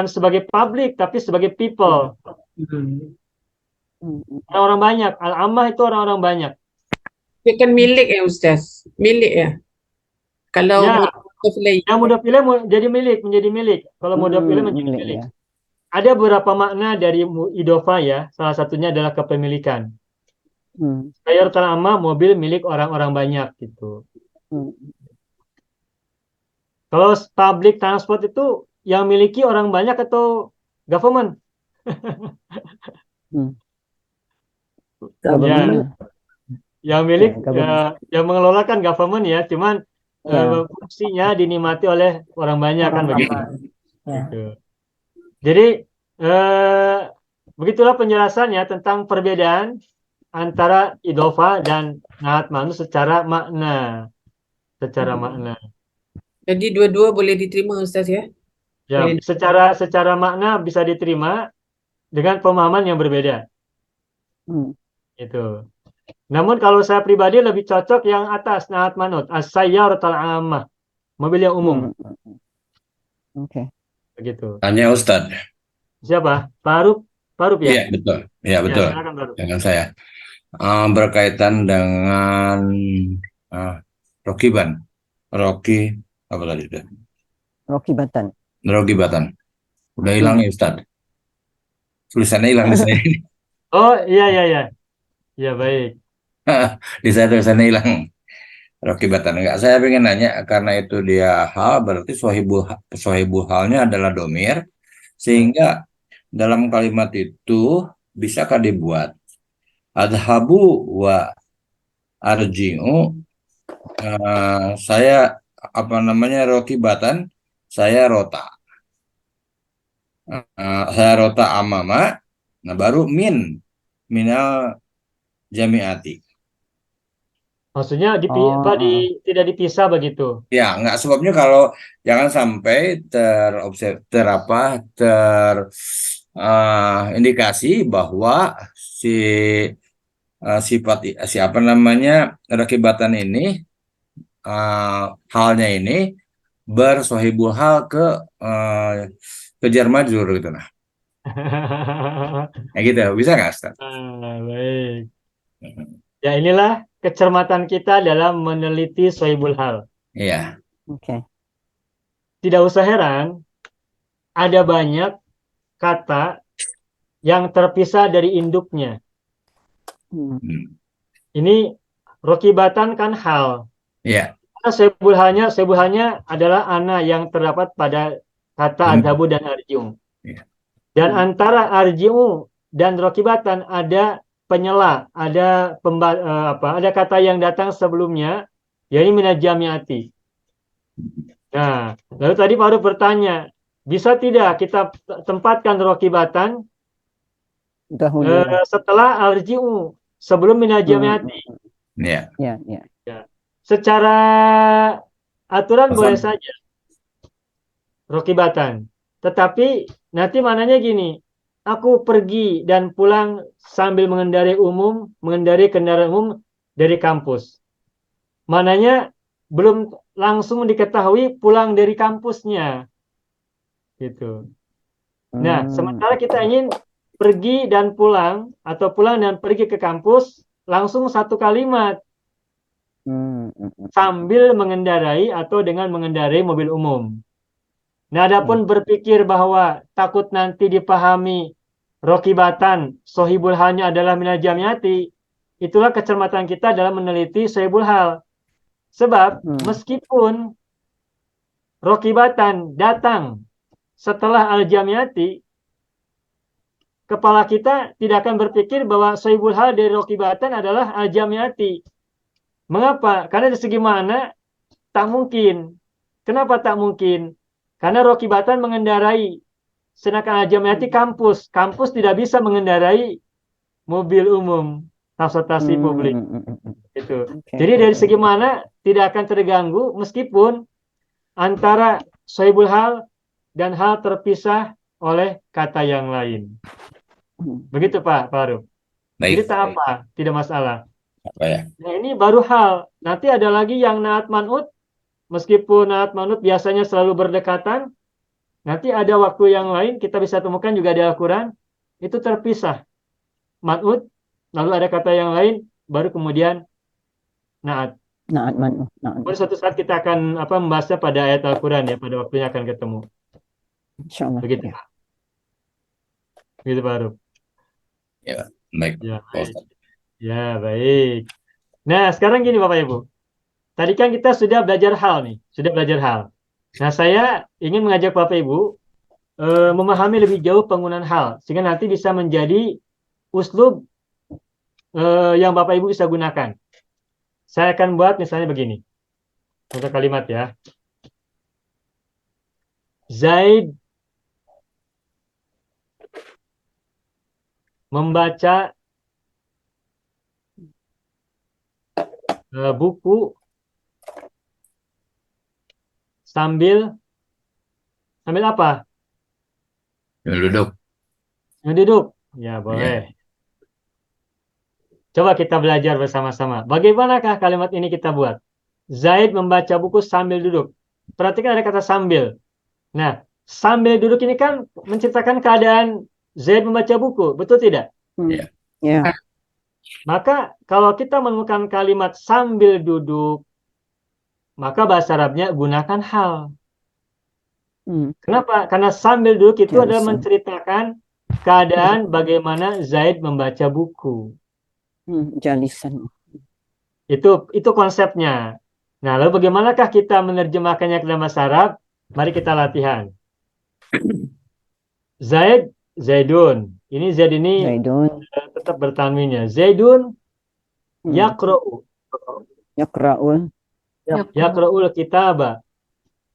sebagai public tapi sebagai people. Orang-orang banyak. Al-ammah itu orang-orang banyak. Dia kan milik ya Ustaz. Milik ya. Kalau Ya, mudhof ilaih. yang mudhof ilaih menjadi milik. Kalau mudhof ilaih menjadi milik. Ya. Ada beberapa makna dari idhofah ya. Salah satunya adalah kepemilikan. Sayyaratul ammah, mobil milik orang-orang banyak gitu. Kalau public transport itu yang miliki orang banyak atau government? Yang milik yang mengelolakan government ya, cuman fungsinya dinikmati oleh orang banyak kan begitu. Gitu. Jadi begitulah penjelasannya tentang perbedaan antara idhofah dan naat man'ut secara makna. Jadi dua-dua boleh diterima Ustaz ya? Ya, secara makna bisa diterima dengan pemahaman yang berbeda. Itu. Namun kalau saya pribadi lebih cocok yang atas, naat man'ut, as-sayyaratul ammah, mobil yang umum. Oke. Begitu. Tanya Ustadz. Siapa? Faruq ya? Iya, betul. Iya, betul. Ya, silakan, Faruq. Dengan saya. Berkaitan dengan Rokiban. Apa tadi itu? Rokibatan. Udah hilang ya Ustadz. Tulisannya hilang di saya. Oh, iya. Ya, baik. Di saya tulisannya hilang. Rokibatan. Enggak, saya pengen nanya karena itu dia hal, berarti sohibul halnya adalah domir, sehingga dalam kalimat itu bisakah dibuat adhabu wa arji'u, saya rokibatan, saya rota amama, nah baru minal jamiati. Maksudnya tidak dipisah begitu. Ya, enggak, sebabnya kalau jangan sampai indikasi bahwa rakibatan ini halnya ini bersohibul hal ke jar majrur gitu nah. Nah gitu, bisa nggak Ustaz? Baik. Ya inilah kecermatan kita dalam meneliti sohibul hal. Iya. Okay. Tidak usah heran, ada banyak kata yang terpisah dari induknya. Hmm. Hmm. Ini rokibatan kan hal. Iya. Karena sebul halnya adalah ana yang terdapat pada kata Hmm. adhabu dan arji'u. Iya. Dan antara arji'u dan rokibatan ada penyela, ada ada kata yang datang sebelumnya, yaitu minajamiati. Nah, lalu tadi Pak Aruf bertanya, bisa tidak kita tempatkan rokibatan Dahulu. setelah arji'u sebelum Hmm. minajamiati? Iya. Ya, ya. Secara aturan boleh Pasal. saja rokibatan. Tetapi nanti mananya gini, aku pergi dan pulang sambil mengendarai kendaraan umum dari kampus. Mananya belum langsung diketahui pulang dari kampusnya. Gitu. Nah, sementara kita ingin pergi dan pulang atau pulang dan pergi ke kampus langsung satu kalimat sambil mengendarai atau dengan mengendarai mobil umum. Nah, adapun berpikir bahwa takut nanti dipahami rokibatan sohibul halnya adalah minal jamiati, itulah kecermatan kita dalam meneliti sohibul hal. Sebab meskipun rokibatan datang setelah al-jamiati, kepala kita tidak akan berpikir bahwa sohibul hal dari rokibatan adalah al-jamiati. Mengapa? Karena dari segi mana tak mungkin. Kenapa tak mungkin? Karena rokibatan mengendarai, sedangkan al-jamiati kampus. Kampus tidak bisa mengendarai mobil umum, transportasi publik. Itu. Okay. Jadi dari segi mana tidak akan terganggu meskipun antara sohibul hal dan hal terpisah oleh kata yang lain. Begitu Pak Faruk. Jadi Baik. tak apa, tidak masalah. Apa ya? Nah ini baru hal. Nanti ada lagi yang naat man'ut. Meskipun naat man'ut biasanya selalu berdekatan, nanti ada waktu yang lain kita bisa temukan juga di Al-Quran, itu terpisah. Man'ut, lalu ada kata yang lain, baru kemudian naat. Naat man. Naat. Pada suatu saat kita akan membahasnya pada ayat Al-Quran ya, pada waktunya akan ketemu. InsyaAllah. Begitu. Ya. Begitu baru. Ya, baik. Ya, Pak baik. Ustaz. Ya, baik. Nah, sekarang gini Bapak Ibu. Tadi kan kita sudah belajar hal nih, sudah belajar hal. Nah, saya ingin mengajak Bapak Ibu memahami lebih jauh penggunaan hal, sehingga nanti bisa menjadi uslub yang Bapak Ibu bisa gunakan. Saya akan buat misalnya begini. Contoh kalimat ya. Zaid membaca buku sambil apa? Duduk. Duduk. Ya, boleh. Coba kita belajar bersama-sama. Bagaimanakah kalimat ini kita buat? Zaid membaca buku sambil duduk. Perhatikan ada kata sambil. Nah, sambil duduk ini kan menceritakan keadaan Zaid membaca buku. Betul tidak? Ya. Ya. Maka kalau kita menemukan kalimat sambil duduk, maka bahasa Arabnya gunakan hal. Kenapa? Karena sambil duduk itu adalah menceritakan keadaan bagaimana Zaid membaca buku. Jalisan. Itu konsepnya. Nah, lalu bagaimanakah kita menerjemahkannya ke dalam bahasa Arab? Mari kita latihan. Zaid, Zaidun. Ini Zaid ini Zaidun. tetap bertanwinnya. Zaidun yaqra'u. Yaqra'ul. Yaqra'ul kitaba.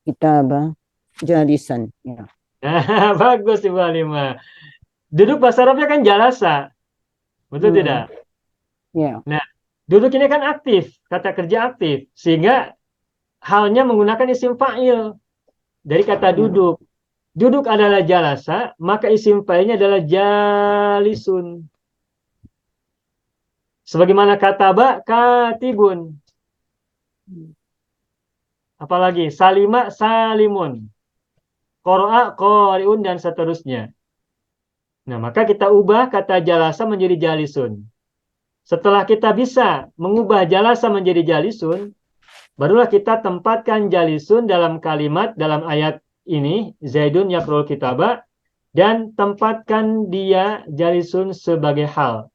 Kitaba. Jalisan. Ya. Bagus Ibu Halimah. Duduk bahasa Arabnya kan jalasa. Betul tidak? Ya. Nah, duduk ini kan aktif, kata kerja aktif. Sehingga halnya menggunakan isim fa'il dari kata duduk. Duduk adalah jalasa, maka isim fa'ilnya adalah jalisun. Sebagaimana kataba katibun. Apalagi salima salimun. Qara'a qari'un dan seterusnya. Nah, maka kita ubah kata jalasa menjadi jalisun. Setelah kita bisa mengubah jalasa menjadi jalisun, barulah kita tempatkan jalisun dalam kalimat dalam ayat ini, Zaidun yaqra'ul kitaba, dan tempatkan dia jalisun sebagai hal.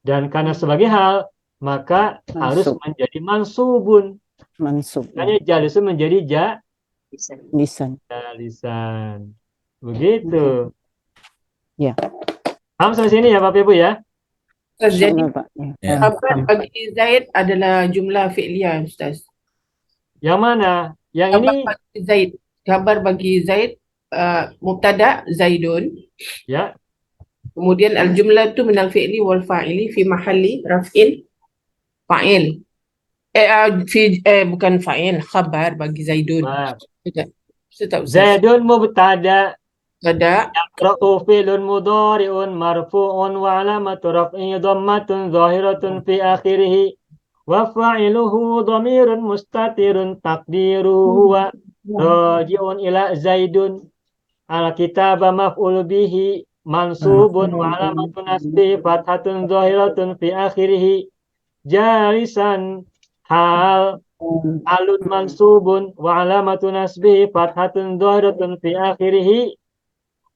Dan karena sebagai hal, maka harus Mansub. menjadi mansubun. Mansub. Makanya jalisun menjadi Lisan. jalisan. Begitu. Ya. Paham sampai sini ya Bapak Ibu ya? Ustaz, jadi Insya-Allah, Pak. Ya. Ya. khabar bagi Zaid adalah jumlah fi'liyah, Ustaz. Yang mana? Yang Khabar ini bagi Zaid. Khabar bagi Zaid, mubtada Zaidun. ya, Kemudian al-jumlah itu minal fi'li wal fa'ili fi mahalli raf'in fa'il. Bukan fa'il, khabar bagi Zaidun. Wah. Tidak. Ustaz. Zaidun mubtada, Pada yaqra'u fi'lun mudhari'un marfu'un wa alamatu raf'ihi dhammatun zahiratun fi akhirih wa fa'iluhu dhamirun mustatirun taqdiruhu huwa raji'un ila Zaidun. Al-kitaba maf'ul bihi mansubun wa alamatu nasbi fathatun zahiratun fi akhirih jalisan hal alun mansubun wa alamatu nasbi fathatun zahiratun fi akhirih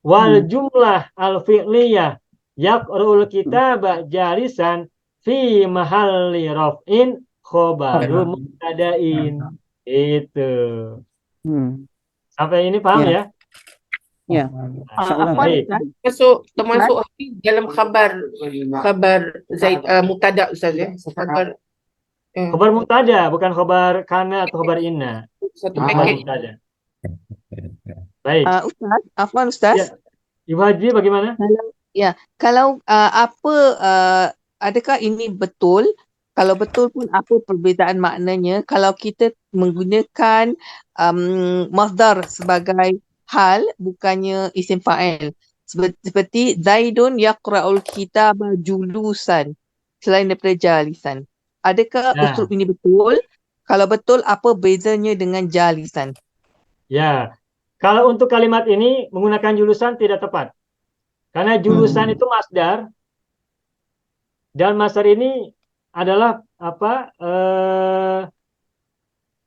wal jumlah al-fi'liyah yaqra'ul kitaba jalisan fi mahalli raf'in khobaru mubtada'in. Itu. Hmm. Sampai ini paham ya? Ya. Insya-Allah. Baik. termasuk dalam khabar Zaid, mubtada Ustaz ya. Khabar Khobar mubtada, bukan khobar kana atau khobar inna. satu Khobar paket. mubtada. Baik. Ustaz, afwan Ustaz. Ya. Ibu Haji bagaimana? Kalau adakah ini betul? Kalau betul pun apa perbezaan maknanya kalau kita menggunakan masdar sebagai hal bukannya isim fa'il. Seperti Zaidun yaqra'ul kitaba julusan selain daripada jalisan. Adakah uslub ini betul? Kalau betul, apa bezanya dengan jalisan? Ya. Kalau untuk kalimat ini menggunakan julusan tidak tepat. Karena julusan itu masdar dan masdar ini adalah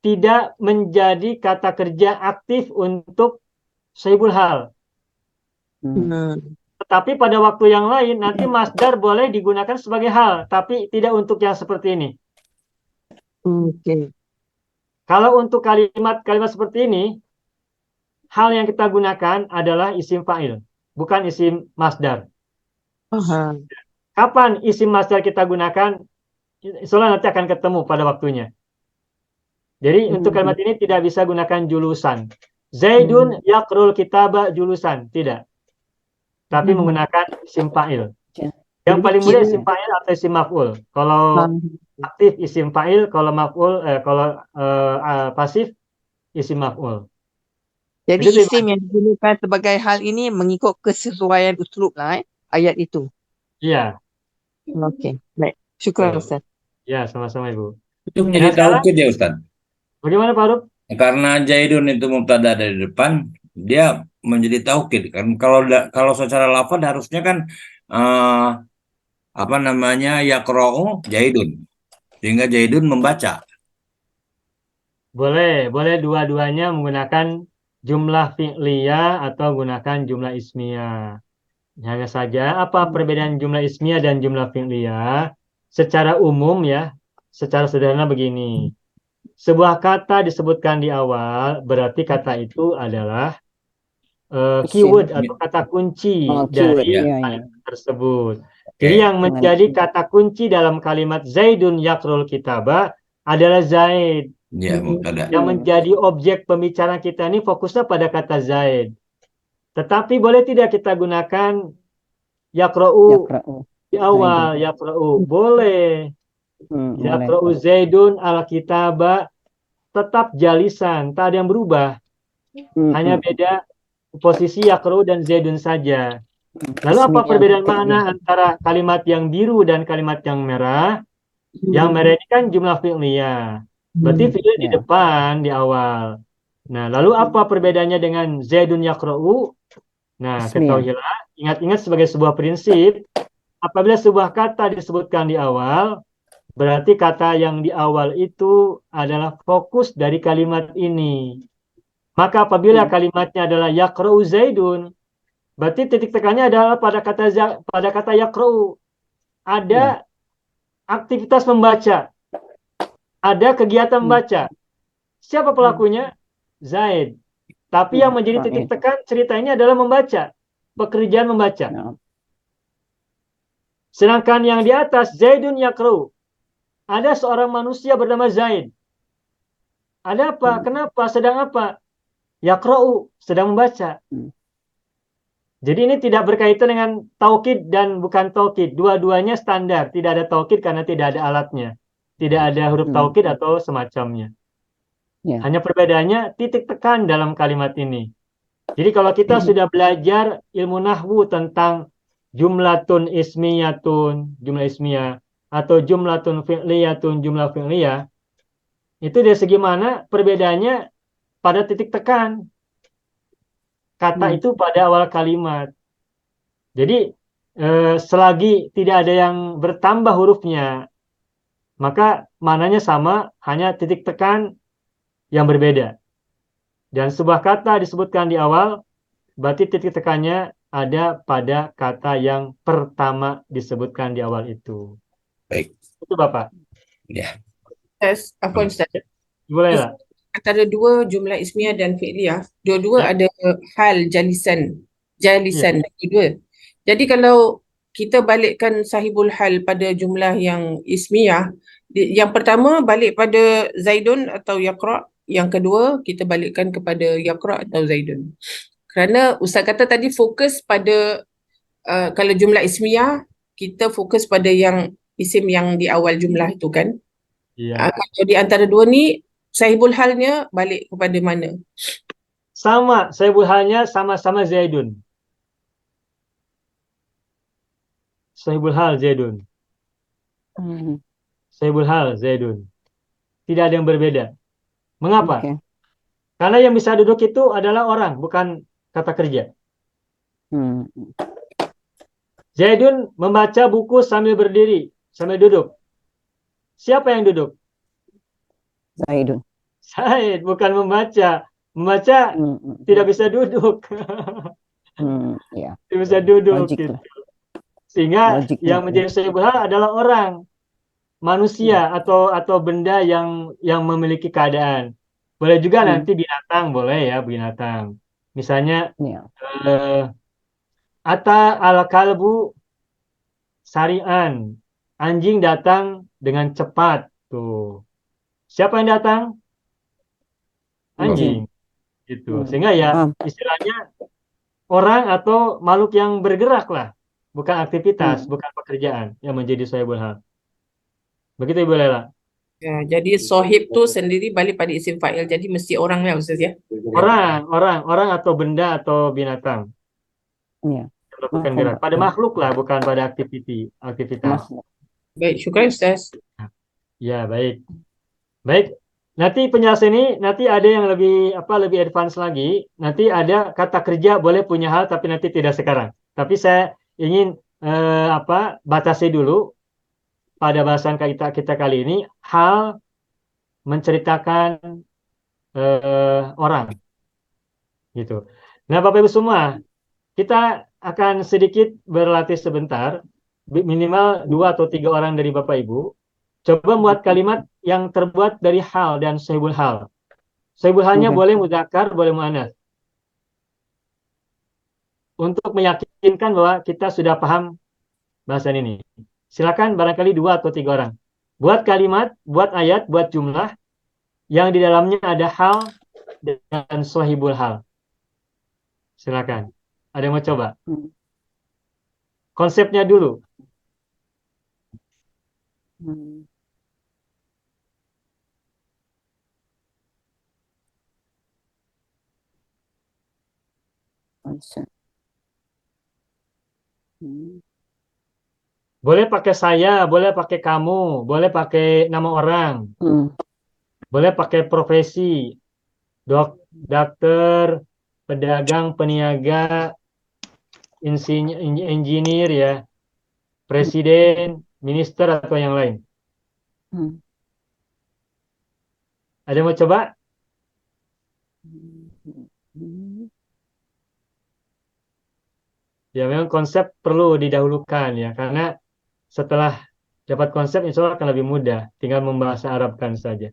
tidak menjadi kata kerja aktif untuk sahibul hal. Tetapi pada waktu yang lain nanti masdar boleh digunakan sebagai hal, tapi tidak untuk yang seperti ini. Oke. Kalau untuk kalimat-kalimat seperti ini, hal yang kita gunakan adalah isim fa'il, bukan isim masdar. Kapan isim masdar kita gunakan? Insyaallah nanti akan ketemu pada waktunya. Jadi untuk kalimat ini tidak bisa gunakan julusan. Zaidun yaqrul kitaba julusan, tidak. Tapi menggunakan isim fa'il. Yang paling mudah isim fa'il atau isim maf'ul. Kalau aktif isim fa'il, kalau maf'ul pasif isim maf'ul. Jadi Begitu, isim yang digunakan sebagai hal ini mengikut kesesuaian uslub lah ayat itu. Iya. Okey. Baik. Syukran Ustaz. Ya, sama-sama Ibu. Itu menjadi taukid ya Ustaz. Bagaimana Pak Rup? Karena Zaidun itu mubtada dari depan, dia menjadi taukid kan. Kalau secara lafaz harusnya kan yaqra'u Zaidun. Sehingga Zaidun membaca. Boleh dua-duanya menggunakan jumlah fi'liyah atau gunakan jumlah ismiyah. Hanya saja apa perbedaan jumlah ismiyah dan jumlah fi'liyah? Secara umum ya, secara sederhana begini. Sebuah kata disebutkan di awal, berarti kata itu adalah keyword atau kata kunci dari kalimat tersebut. Jadi yang menjadi kata kunci dalam kalimat Zaidun yaqrul kitaba adalah Zaid. Ya, mubtada. Yang menjadi objek pembicaraan kita ini fokusnya pada kata Zaid. Tetapi boleh tidak kita gunakan yaqra'u di awal, yaqra'u. Boleh. Yaqra'u Zaidun al-kitaba, tetap jalisan, tak ada yang berubah. Hanya beda posisi yaqra'u dan Zaidun saja. Lalu apa perbedaan makna antara kalimat yang biru dan kalimat yang merah? Yang merah ini kan jumlah fi'liyah. Berarti fi'il di depan, di awal. Nah, lalu apa perbedaannya dengan Zaidun yaqra'u? Nah, Ismiyah. ketahuilah, ingat-ingat sebagai sebuah prinsip, apabila sebuah kata disebutkan di awal, berarti kata yang di awal itu adalah fokus dari kalimat ini. Maka apabila kalimatnya adalah yaqra'u Zaidun, berarti titik tekannya adalah pada kata yaqra'u. Ada aktivitas membaca, ada kegiatan membaca. Siapa pelakunya? Zaid. Tapi yang menjadi titik tekan cerita ini adalah membaca, pekerjaan membaca. Ya. Sedangkan yang di atas Zaidun yaqra'u. Ada seorang manusia bernama Zaid. Ada apa? Kenapa? Sedang apa? Yaqra'u, sedang membaca. Jadi ini tidak berkaitan dengan taukid dan bukan taukid. Dua-duanya standar. Tidak ada taukid karena tidak ada alatnya. Tidak ada huruf taukid atau semacamnya. Ya. Hanya perbedaannya titik tekan dalam kalimat ini. Jadi kalau kita sudah belajar ilmu nahwu tentang jumlatun ismiyatun, jumlah ismiyah, atau jumlatun fi'liyatun, jumlah fi'liyah, itu dari segi mana perbedaannya pada titik tekan. Kata itu pada awal kalimat. Jadi selagi tidak ada yang bertambah hurufnya, maka mananya sama, hanya titik tekan yang berbeda. Dan sebuah kata disebutkan di awal, berarti titik tekannya ada pada kata yang pertama disebutkan di awal itu. Baik. Itu Bapak. Ya. Ustaz, apa Ustaz? Bolehlah. Antara dua jumlah ismiyah dan fi'liyah, dua-dua ada hal jalisan dua. Jadi kalau kita balikkan sahibul hal pada jumlah yang ismiyah, yang pertama balik pada Zaidun atau Yaqra', yang kedua kita balikkan kepada Yaqra' atau Zaidun. Kerana Ustaz kata tadi fokus pada kalau jumlah ismiyah, kita fokus pada yang isim yang di awal jumlah itu kan. Iya. Kalau di antara dua ni sahibul halnya balik kepada mana? Sama, sahibul halnya sama-sama Zaidun. Sahibul hal Zaidun. Sahibul hal Zaidun. Tidak ada yang berbeda. Mengapa? Oke. Karena yang bisa duduk itu adalah orang, bukan kata kerja. Zaidun membaca buku sambil berdiri, sambil duduk. Siapa yang duduk? Zaidun. Zaid, bukan membaca. Membaca tidak bisa duduk. Ya. Tidak bisa duduk. Logik Gitu. lah. Sehingga Logiknya, yang menjadi sahibul hal adalah orang, manusia atau benda yang memiliki keadaan. Boleh juga nanti binatang, boleh ya binatang. Misalnya Ya. ata al-kalbu sari'an. Anjing datang dengan cepat. Tuh. Siapa yang datang? Anjing. Gitu. Sehingga ya istilahnya orang atau makhluk yang bergerak lah. Bukan aktivitas, bukan pekerjaan yang menjadi sahibul hal. Begitu Ibu Lela. Ya, jadi sohib tu sendiri balik pada isim fa'il. Jadi mesti orang lah Ustaz ya. Orang atau benda atau binatang. Ya. Yang melakukan gerak. Pada makhluk lah, bukan pada aktivitas. Baik, syukran Ustaz. Ya, baik. Baik. Nanti penjelasan ini nanti ada yang lebih advance lagi. Nanti ada kata kerja boleh punya hal tapi nanti tidak sekarang. Tapi saya ingin batasi dulu pada bahasan kita kali ini hal menceritakan orang gitu. Nah, Bapak Ibu semua, kita akan sedikit berlatih sebentar, minimal 2 atau 3 orang dari Bapak Ibu. Coba membuat kalimat yang terbuat dari hal dan sahibul hal. Sahibul halnya boleh mudzakkar, boleh muannats. Untuk meyakinkan bahwa kita sudah paham bahasan ini. Silakan barangkali 2 atau 3 orang. Buat kalimat, buat ayat, buat jumlah yang di dalamnya ada hal dan sahibul hal. Silakan. Ada yang mau coba? Konsepnya dulu. Boleh pakai saya, boleh pakai kamu, boleh pakai nama orang, boleh pakai profesi, dokter, pedagang, peniaga, engineer ya, presiden, minister atau yang lain. Hmm. Ada yang mau coba? Hmm. Ya memang konsep perlu didahulukan ya, karena setelah dapat konsep insya Allah akan lebih mudah, tinggal membahasa Arabkan saja.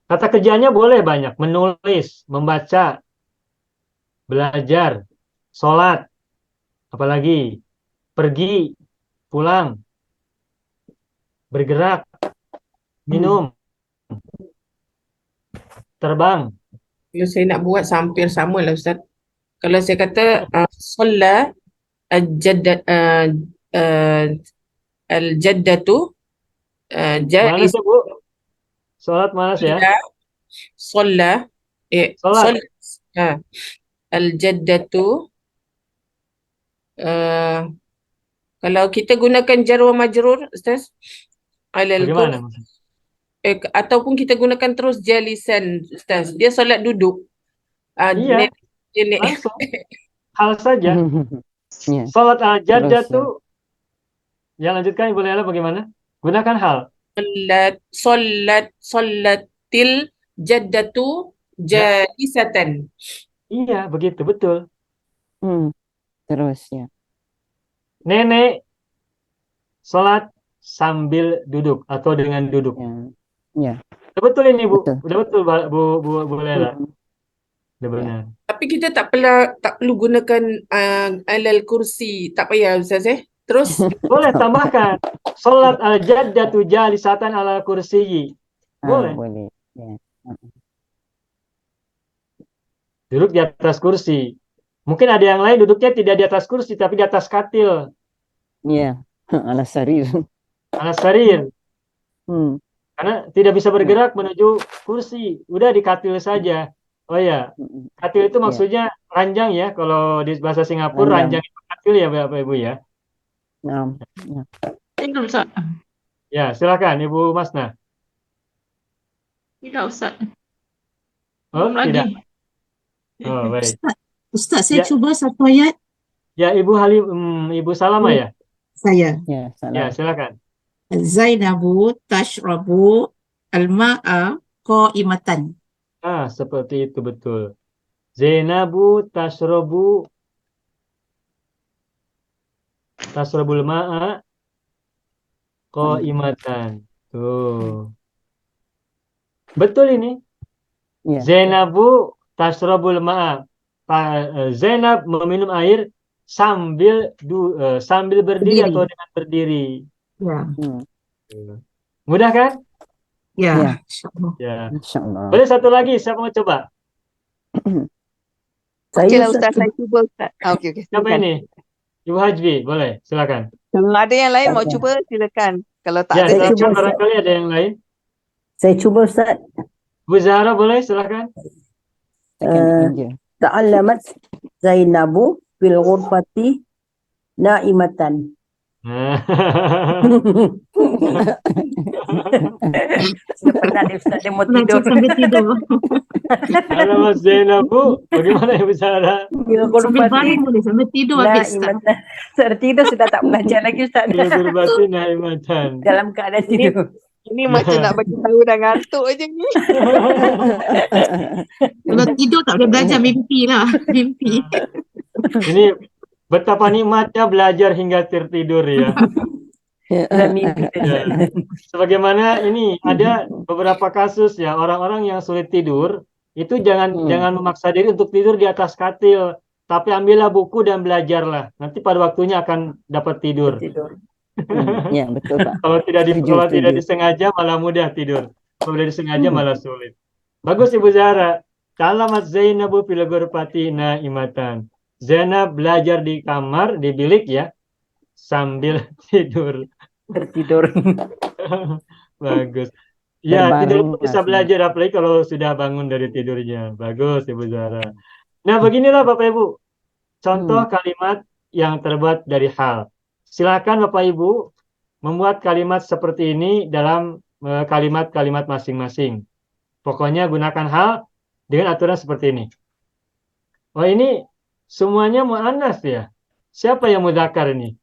Kata kerjanya boleh banyak, menulis, membaca, belajar, sholat, apalagi pergi, pulang, bergerak, minum, terbang. Kalau saya nak buat hampir sama lah Ustaz. Kalau saya kata solla al-jaddatu Malas jais ya Bu? Sholat malas ya? solla Sholat. al-jaddatu kalau kita gunakan jar wa majrur Ustaz alal Bagaimana? ataupun kita gunakan terus jalisan Ustaz, dia solat duduk. Iya, Nenek. langsung. Hal saja. Ya. Sholat al-jaddah Terus, tuh, yang lanjutkan Ibu Lela bagaimana? Gunakan hal. Sollatil jaddatu jalisatan. Iya, begitu, betul. Terus ya. Nenek sholat sambil duduk atau dengan duduk. Ya. Udah betul ini Bu. Betul. Udah betul Bu Lela. Udah benar. Tapi kita tak perlu gunakan alal kursi, tak payah Ustaz Terus Boleh tambahkan. Sholat al-jaddatu jalisatan ala kursiyi. Boleh. Boleh. Ya. Duduk di atas kursi. Mungkin ada yang lain duduknya tidak di atas kursi, tapi di atas katil. Ya. Alas sarir. Alas sarir. Karena tidak bisa bergerak menuju kursi. Udah di katil saja. Oh ya, katil itu maksudnya ranjang ya. Kalau di bahasa Singapura ranjang itu katil ya Bapak Ibu ya. Tidak Ustaz. Ya, silakan Ibu Masna. Tidak Ustaz. Oh, Belum tidak. lagi. Oh, baik. Ustaz, saya Ya. cuba satu ayat. Ya, Ibu Salama ya? Saya. Ya, Ya, silakan. Zainabu tashrabu al-ma'a qa'imatan. Seperti itu betul. Zainabu tashrabul ma'a qa'imatan. Tuh. Betul ini. Ya. Zainabu tashrabul ma'a. Zainab meminum air sambil berdiri atau dengan berdiri. Ya. Mudah kan? Ya. Ya. Insyaallah. Boleh satu lagi, siapa mau coba? Okey lah Ustaz, saya cuba Ustaz. Okey. Siapa ini? Ibu Hajbi, boleh, silakan. Kalau ada yang lain mau cuba, silakan. Kalau tak Ya, ada, silakan barangkali ada yang lain. Saya cuba Ustaz. Bu Zahra boleh, silakan. Ta'allamat Zainabu fil ghurfati na'imatan. Penat Ustaz, dia mau tidur. Sambil tidur. Alamat Zainabu, bagaimana Ibu Zahra? Sambil bangun boleh, sambil tidur habis Ustaz. Tertidur sudah tak belajar lagi Ustaz. Berbati naimatan. Dalam keadaan tidur. ini macam nak bagi tahu dah ngantuk je ni. Kalau tidur tak boleh belajar, mimpi lah. Mimpi. Ini betapa nikmatnya belajar hingga tertidur ya. Mimpi. Ya. Sebagaimana ini ada beberapa kasus ya, orang-orang yang sulit tidur itu jangan memaksa diri untuk tidur di atas katil, tapi ambillah buku dan belajarlah. Nanti pada waktunya akan dapat tidur. Ya, betul Pak. Kalau Setuju. tidak disengaja malah mudah tidur. Kalau tidak disengaja malah sulit. Bagus Ibu Zahra. Ta'allamat Zainabu fil ghurfati naimatan. Zainab belajar di kamar, di bilik ya, sambil tidur. Tertidur. Bagus. Ya, tidur Terbangun bisa masih. belajar apalagi kalau sudah bangun dari tidurnya. Bagus Ibu Zahra. Nah, beginilah Bapak Ibu. Contoh kalimat yang terbuat dari hal. Silakan Bapak Ibu membuat kalimat seperti ini dalam kalimat-kalimat masing-masing. Pokoknya gunakan hal dengan aturan seperti ini. Oh, ini semuanya muannas ya. Siapa yang mudzakkar ini?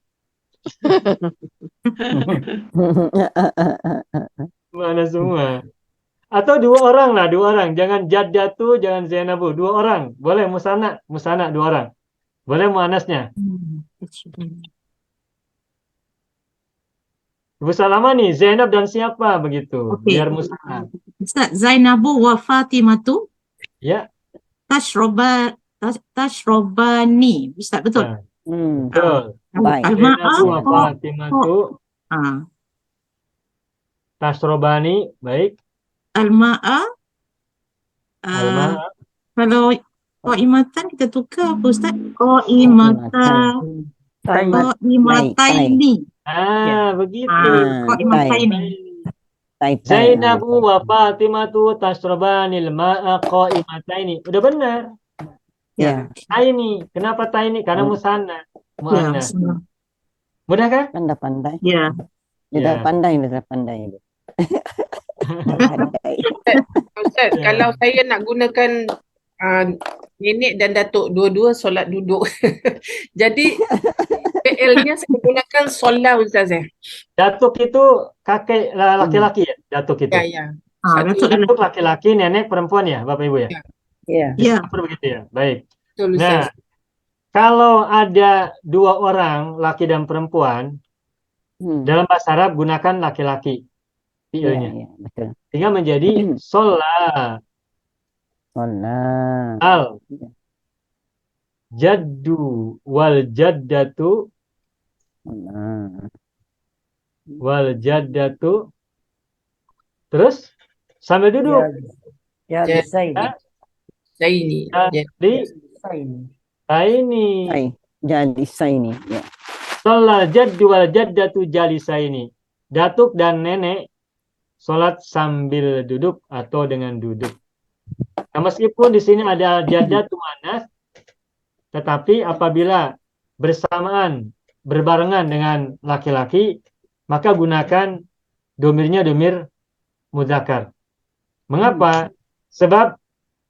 Muannas semua. Atau dua orang lah, dua orang. Jangan Jaddatu, jangan Zainabu. Dua orang. Boleh musana, musana dua orang. Boleh muannasnya. Ibu Salama nih, Zainab dan siapa begitu? Okey. Biar musana. Ustaz, Zainabu wa Fatimatu Ya. tashrobani. Ustaz, betul? Nah, Hmm, betul. baik. Al-ma'ah Zainabu wa kok. Fatimatu Ah, tasrobani. Baik. al-ma'ah Alma. kalau qaimatan kita tukar apa Ustaz? Qaimata qaimataini. Begitu. Qaimataini. Tai. Zainabu wa Fatimatu tasrobanil ma'a qaimataini. Udah benar. Ya, Taini. Kenapa taini? Karena musana. Ya, Muannas. Mudah kan? kan dah pandai. ya. Dia Ya. dah pandai. Pandai. Ustaz, Ya. kalau saya nak gunakan nenek dan datuk dua-dua solat duduk. Jadi PL-nya saya gunakan solat Ustaz ya. Datuk itu kakek laki-laki ya? Datuk itu. Ya, ya. Datuk Datuk laki-laki, nenek perempuan ya, Bapak Ibu ya? Ya. Ya. Seperti begitu ya. Baik. Betul Nah, Ustaz. kalau ada dua orang, laki dan perempuan, dalam bahasa Arab gunakan laki-laki fiilnya. Ya, betul. Sehingga menjadi sholat. Solat. Al jaddu wal jaddatu wal jaddatu. Terus sambil duduk. Ya, Ya. bisa ini. Zaini. Ya. Jadi ini Jadi ini. Ya. sholat jaddu wal jaddatu jalisaini. Datuk dan nenek sholat sambil duduk atau dengan duduk. Nah, meskipun di sini ada jaddatu muannas, tetapi apabila bersamaan, berbarengan dengan laki-laki, maka gunakan domirnya domir mudzakkar. Mengapa? Sebab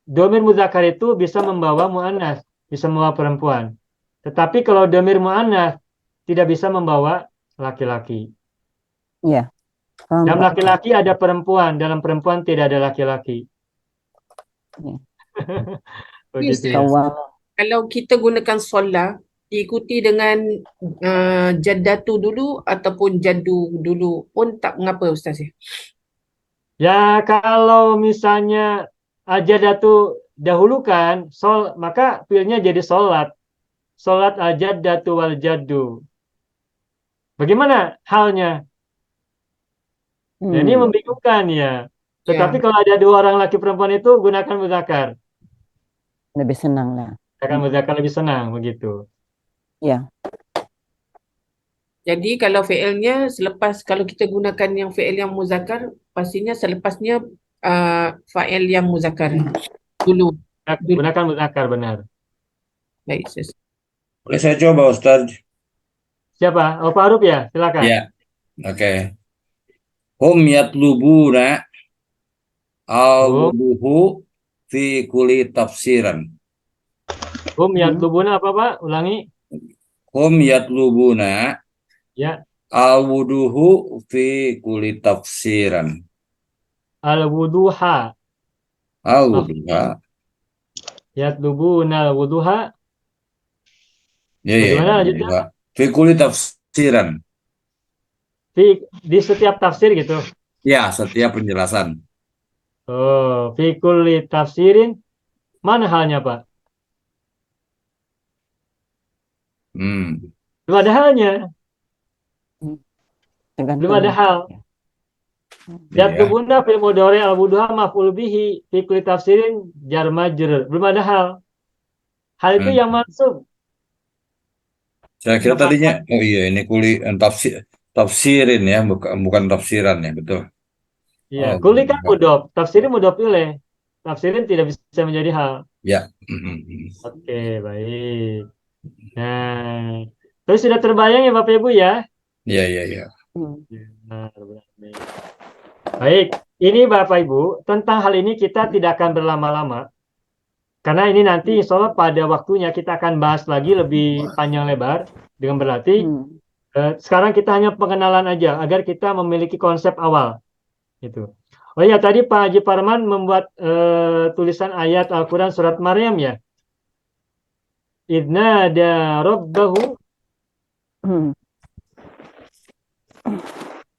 domir mudzakkar itu bisa membawa muannas, bisa membawa perempuan. Tetapi kalau domir muannas tidak bisa membawa laki-laki. Ya. Faham, Dalam Pak? laki-laki ada perempuan, dalam perempuan tidak ada laki-laki. Ya. Begitu ya. Kawal. Kalau kita gunakan solat, diikuti dengan jaddatu dulu ataupun jaddu dulu pun tak mengapa Ustaz ya. Ya, kalau misalnya ajaddatu dahulukan, maka fiilnya jadi sholat. Sholat ajaddatu wal jaddu. Bagaimana halnya? Nah, ini membingungkan ya. Tetapi kalau ada dua orang laki perempuan itu gunakan mudzakkar. Lebih senang lah. Gunakan mudzakkar lebih senang begitu. Ya. Jadi kalau fi'ilnya kalau kita gunakan yang fi'il yang muzakkar, pastinya selepasnya fa'il yang muzakkar dulu. Gunakan mudzakkar benar. Baik, Ustaz. Boleh saya coba Ustaz? Siapa? Oh, Pak Aruf ya? Silakan. Ya. Oke. Hum yatlubuna al-wuduhu fi kulli tafsiran. Hum yatlubuna apa Pak? Ulangi. Hum yatlubuna Ya. al-wuduhu fi kulli tafsiran. Al-wuduha. Al-wuduha. Yatlubuna al-wuduha. Ya, Bagaimana lanjutnya? al-wuduha. Fi kulli tafsiran. Di setiap tafsir gitu. Ya, setiap penjelasan. Oh, fi kulli tafsirin. Mana halnya Pak? Belum ada halnya. Belum ada hal. Ya. Yatlubuna fil mudhari al-wuduha maf'ul bihi fi kulli tafsirin jar majrur. Belum ada hal. Hal itu yang mansub. Saya kira tadinya, oh iya ini tafsirin ya, bukan tafsiran ya, betul. Iya, Oh, kulli kan mudhof, tafsirin mudhof ilaih. Tafsirin tidak bisa menjadi hal. Ya. Oke, baik. Nah, terus sudah terbayang ya Bapak Ibu ya? Iya. Benar. Baik, ini Bapak Ibu, tentang hal ini kita tidak akan berlama-lama. Karena ini nanti insya Allah pada waktunya kita akan bahas lagi lebih panjang lebar dengan berarti sekarang kita hanya pengenalan aja agar kita memiliki konsep awal gitu. Oh ya, tadi Pak Haji Parman membuat tulisan ayat Al-Quran surat Maryam ya. Idna ada rabbahu,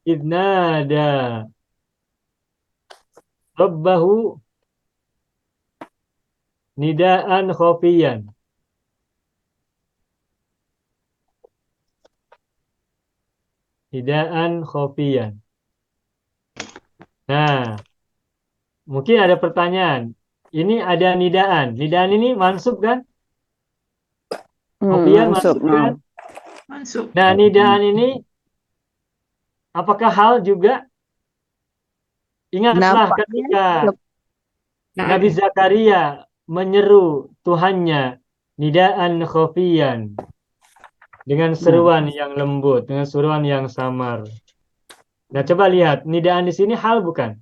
idna ada rabbahu nidaan khofiyan. Nidaan khofiyan. Nah, mungkin ada pertanyaan. Ini ada nidaan. Nidaan ini mansub kan? Khofiyan mansub mansub, kan? Masuk. Nah, nidaan ini apakah hal juga? Ingatlah Nampaknya ketika Nah, Nabi Zakaria menyeru Tuhannya nidaan khofiyan dengan seruan yang lembut, dengan seruan yang samar. Nah, coba lihat, nidaan di sini hal bukan?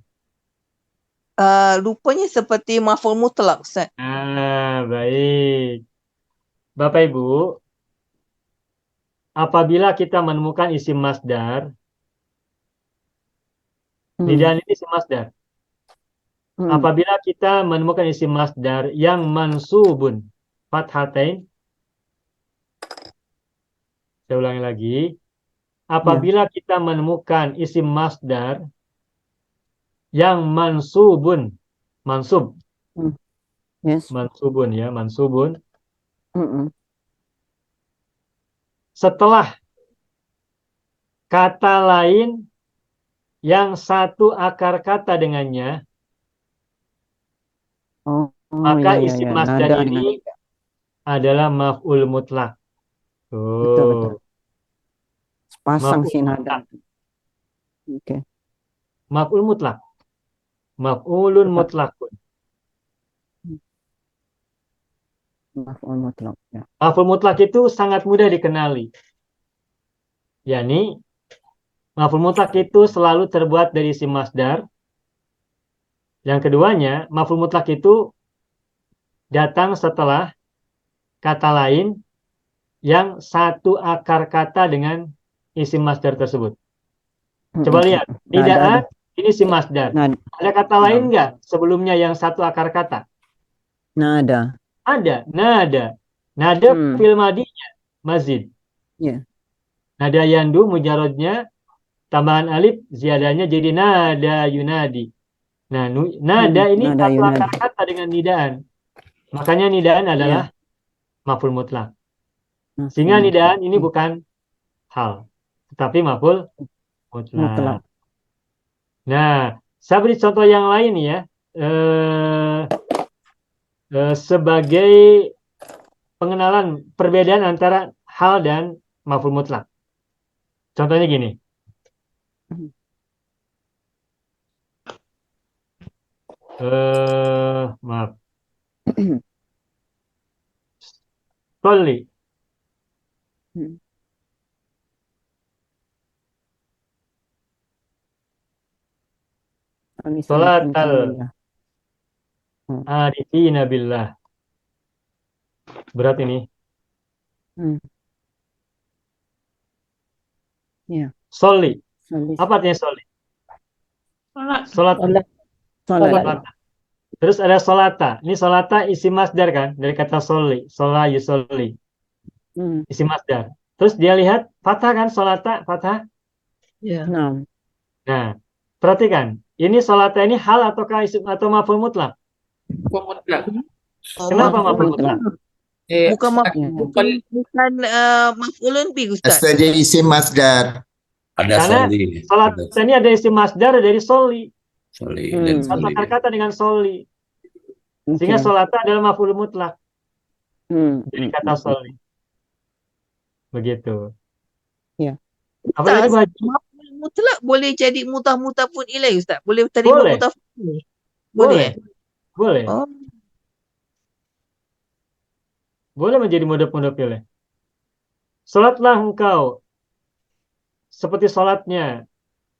rupanya seperti maf'ul mutlak, Ustaz. Nah, baik. Bapak Ibu, apabila kita menemukan isim masdar, nidaan ini isim masdar. Apabila kita menemukan isim masdar yang mansubun fathatain, saya ulangi lagi. Apabila kita menemukan isim masdar yang mansubun, mansub, yes, mansubun ya, mansubun, mm-mm. setelah kata lain yang satu akar kata dengannya, maka iya, isim iya. masdar Nada dengan ini adalah maf'ul mutlak. betul, betul. Tuh, Sepasang maf'ul si nada. mutlak. Oke. Maf'ul mutlak. Maf'ulun Tepat. mutlakun. Maf'ul mutlak. Ya. Maf'ul mutlak itu sangat mudah dikenali. Yani, maf'ul mutlak itu selalu terbuat dari isim masdar. Yang keduanya, maf'ul mutlak itu datang setelah kata lain yang satu akar kata dengan isim masdar tersebut. Coba lihat, nidaan ini isim masdar. Nada. Ada kata lain nggak sebelumnya yang satu akar kata? Nada. Ada, nada. Nada fil madinya, mazid. Ya. Nada yandu mujarodnya, tambahan alif, ziyadahnya jadi nada yunadi. Nah, nada ini nada satu yunadi. akar kata dengan nidaan. Makanya nidaan adalah maf'ul mutlak. Sehingga nidaan ini bukan hal, tetapi maf'ul mutlak. Nah, saya beri contoh yang lain ya. Sebagai pengenalan perbedaan antara hal dan maf'ul mutlak. Contohnya gini. Maaf. Sholli. Sholatal arifina billah. Berat ini. Ya. Sholli. Apa artinya sholli? Sholat. Terus ada sholata. Ini sholata isim masdar kan? Dari kata sholli. Shola yusolli. Isim masdar. Terus dia lihat fathah kan? Sholata, fathah. ya. Nah, perhatikan. Ini sholata ini hal ataukah isim atau maf'ul mutlak? Mutlak. Kenapa maf'ul mutlak? Bukan maf'ulun bi, Ustaz. Saja isim masdar. Ada Karena soli. sholat ini ada isim masdar dari soli. Soli dan Satu soli. akar kata dengan soli. Sehingga sholata adalah maf'ul mutlak. Dari kata soli. Begitu. Ya. Apa tadi Bu Haji? Maf'ul mutlak boleh jadi mutah-mutah pun ilaih, Ustaz. Boleh terima Boleh. mutah. Boleh. Boleh. Oh. Boleh menjadi mudhaf ilaih. Salatlah engkau seperti salatnya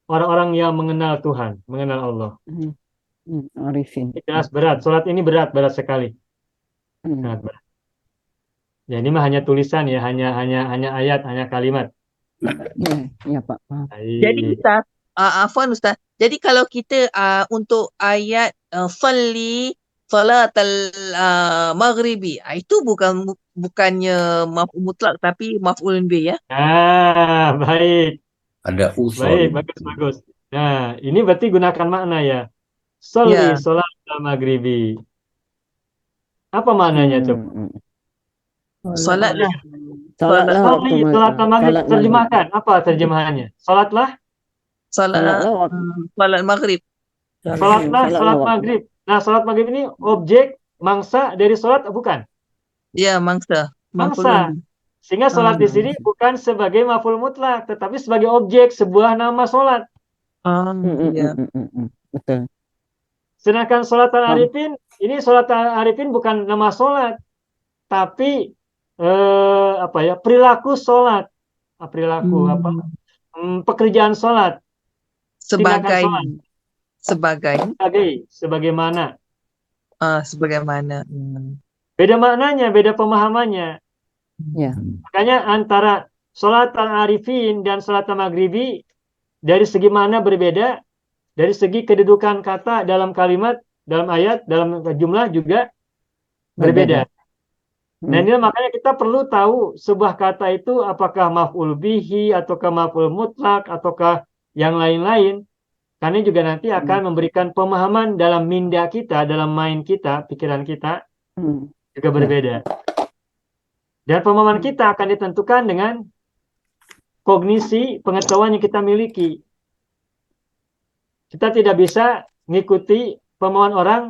orang-orang yang mengenal Tuhan, mengenal Allah. Arifin. Jelas berat. Salat ini berat sekali. Sangat baik. Ya, ini mah hanya tulisan ya, hanya ayat, hanya kalimat. Ya, ya Pak. Paham. Jadi Baik. Ustaz, Afwan Ustaz. Jadi kalau kita untuk ayat salli salatal maghribi, itu bukannya maf'ul mutlak tapi maf'ulun bih ya. Ah, baik. Ada Baik, usul. bagus. Nah, ini berarti gunakan makna ya. Sholli Ya. sholat maghribi. Apa maknanya coba? Hmm. Salatlah. Salatlah waktu Sholli sholat maghrib. salat maghrib. Terjemahkan. Apa terjemahannya? Sholatlah. Salatlah waktu Salat maghrib. Sholatlah salatlah sholat waktu. maghrib. Nah, sholat maghrib ini objek mangsa dari sholat bukan? Ya, mangsa. Mangsa. Maf'ulun bih. Sehingga sholat di sini bukan sebagai maf'ul mutlak, tetapi sebagai objek sebuah nama sholat. Ya. Betul. Sedangkan sholat al-arifin, ini sholat al-arifin bukan nama sholat, tapi perilaku sholat, pekerjaan sholat, tindakan sholat, sebagaimana. Sebagaimana. Beda maknanya, beda pemahamannya. Ya. Makanya antara sholat al-arifin dan sholat al-maghribi dari segi mana berbeda, dari segi kedudukan kata dalam kalimat, dalam ayat, dalam jumlah juga berbeda. Nah, inilah makanya kita perlu tahu sebuah kata itu apakah maf'ul bihi, ataukah maf'ul mutlak, ataukah yang lain-lain. Karena juga nanti akan memberikan pemahaman dalam minda kita, dalam mind kita, pikiran kita juga berbeda. Dan pemahaman kita akan ditentukan dengan kognisi, pengetahuan yang kita miliki. Kita tidak bisa mengikuti pemahaman orang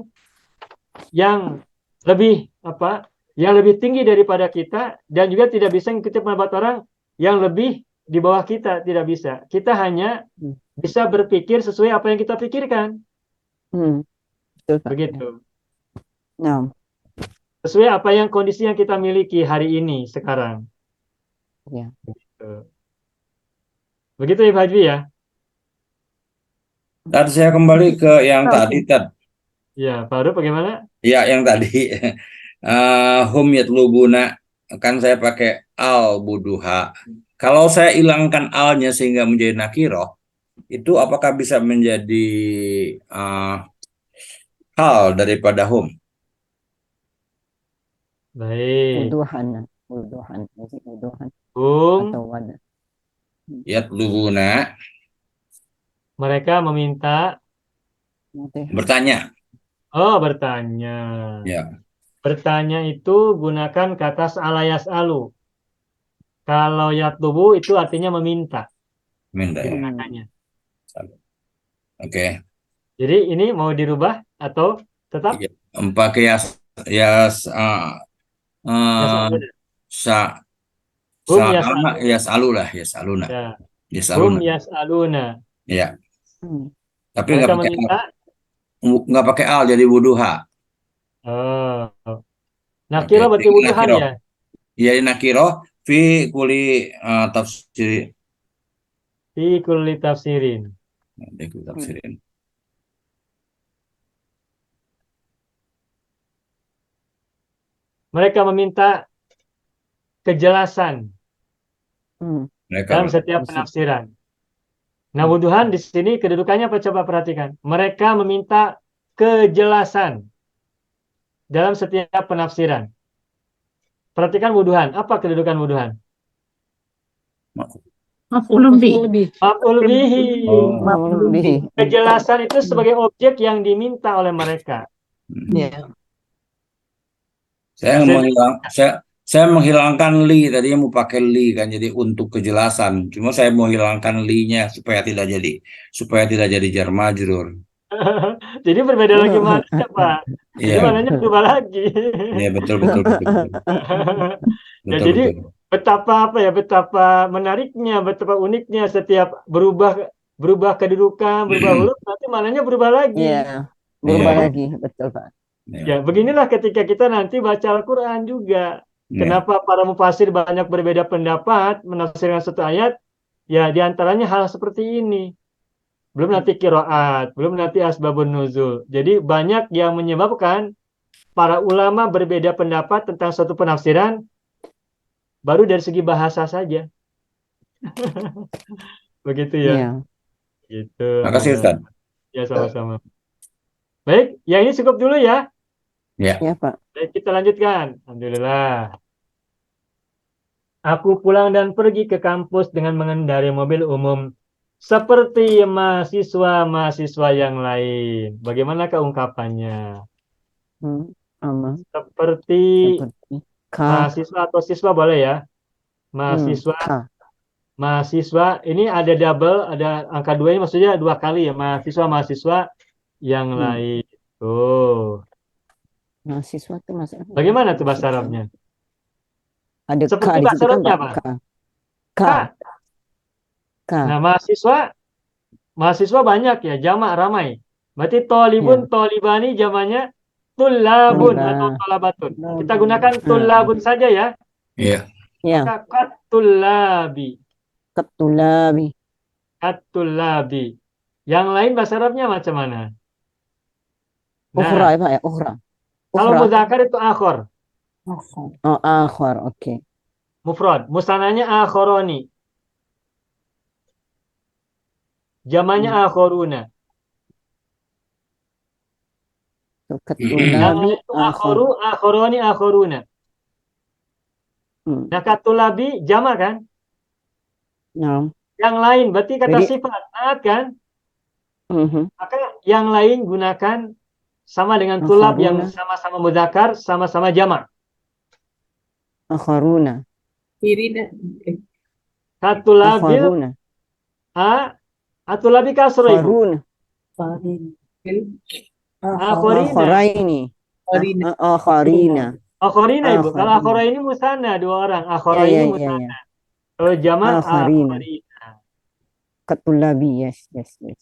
yang lebih tinggi daripada kita, dan juga tidak bisa mengikuti pendapat orang yang lebih di bawah kita, tidak bisa. Kita hanya bisa berpikir sesuai apa yang kita pikirkan. Betul, Pak. Begitu. Nah, Sesuai apa yang kondisi yang kita miliki hari ini, sekarang. ya. Begitu Ibu Hajwi ya? Tadi saya kembali ke yang tadi, Tad. Ya, Pak bagaimana? Ya, yang tadi. Hum yatlubuna, kan saya pakai al buduha. Kalau saya hilangkan alnya sehingga menjadi nakiroh, itu apakah bisa menjadi hal daripada hum? Baik. Wuduhan. Hum, Atau wada. Yatlubuna, mereka meminta. bertanya. Oh, bertanya. Ya. Bertanya itu gunakan kata sa'ala yas'alu. Kalau yatlubu itu artinya meminta. Minta ya. Katanya. Oke. Jadi ini mau dirubah atau tetap? Ya. Pakai Hum yas'aluna. yas'aluna. Ya. Yas'aluna. Hum yas'aluna. Ya. Tapi Mereka meminta. nggak pakai al jadi wuduha. Oh. Nakiro berarti wuduhan ya? Iya, nakiro fi kuli tafsir. Fi kulli tafsirin. Tafsirin. Mereka meminta kejelasan dalam setiap penafsiran. Nah, wuduhan di sini kedudukannya apa? Coba perhatikan. Mereka meminta kejelasan dalam setiap penafsiran. Perhatikan wuduhan. Apa kedudukan wuduhan? Maf'ulun bih. Maf'ul bihi. Maf'ul bihi. Kejelasan itu sebagai objek yang diminta oleh mereka. Ya. Saya menghilangkan li, tadinya mau pakai li kan, jadi untuk kejelasan. Cuma saya mau hilangkan li-nya supaya tidak jadi jar majrur. Jadi berbeda lagi maknanya, Pak. Jadi Iya. maknanya berubah lagi. Iya, betul. Ya, jadi betapa menariknya, betapa uniknya setiap berubah kedudukan, berubah huruf, nanti maknanya berubah lagi. Iya, berubah lagi, betul Pak. Ya, beginilah ketika kita nanti baca Al-Quran juga. Kenapa para mufasir banyak berbeda pendapat menafsirkan satu ayat? Ya, diantaranya hal seperti ini. Belum nanti qiraat, belum nanti asbabun nuzul. Jadi banyak yang menyebabkan para ulama berbeda pendapat tentang suatu penafsiran baru dari segi bahasa saja. Begitu ya. Iya. Gitu. Makasih Ustaz. Ya, sama-sama. Baik, ya ini cukup dulu ya. Ya. Ya, Pak. Baik, kita lanjutkan. Alhamdulillah. Aku pulang dan pergi ke kampus dengan mengendarai mobil umum seperti mahasiswa-mahasiswa yang lain. Bagaimanakah ungkapannya? Sama. Seperti Seperti K. mahasiswa atau siswa boleh ya? Mahasiswa, K. mahasiswa. Ini ada double, ada angka 2 ini maksudnya 2 kali ya. Mahasiswa-mahasiswa yang lain. Tuh. Mahasiswa itu maksudnya. Bagaimana tuh bahasa Arabnya? Ada K Seperti di bahasa situ kan Arabnya Pak. apa? K. K. Nah, mahasiswa banyak ya, jamak ramai. Berarti tolibun, tolibani jamaknya tulabun atau tolabatun. Kita gunakan tulabun saja ya. Iya. Ya. Maka katulabi. Katulabi. Katulabi. Yang lain bahasa Arabnya macam mana? Ukhra ya Pak ya, ukhra. Kalau Ukhra. muzakkar itu akhor. Oh, akhar, oke. Mufrad. Musananya akhoroni. Jamaknya akhoruna. Yang Katulabi, lain itu akhoru, akhoroni, akhoruna. Nah, katulabi jamak kan? Nah. Yang lain berarti kata Jadi- sifat naat kan? Maka yang lain gunakan sama dengan tulab yang Akharuna. sama-sama mudzakkar, sama-sama jamak. Akharuna. Irina. Katulabil Akharuna. atulabi kasro ibu. Akharuna. Akhorina. Akharaini. Akharina. Akhorina ibu. Kalau Akharina. akhora ini musanna 2 orang. Ya, Akhora ya, ini ya, musanna. ya. Kalau jamak Akharina. akhorina. Katulabi, yes.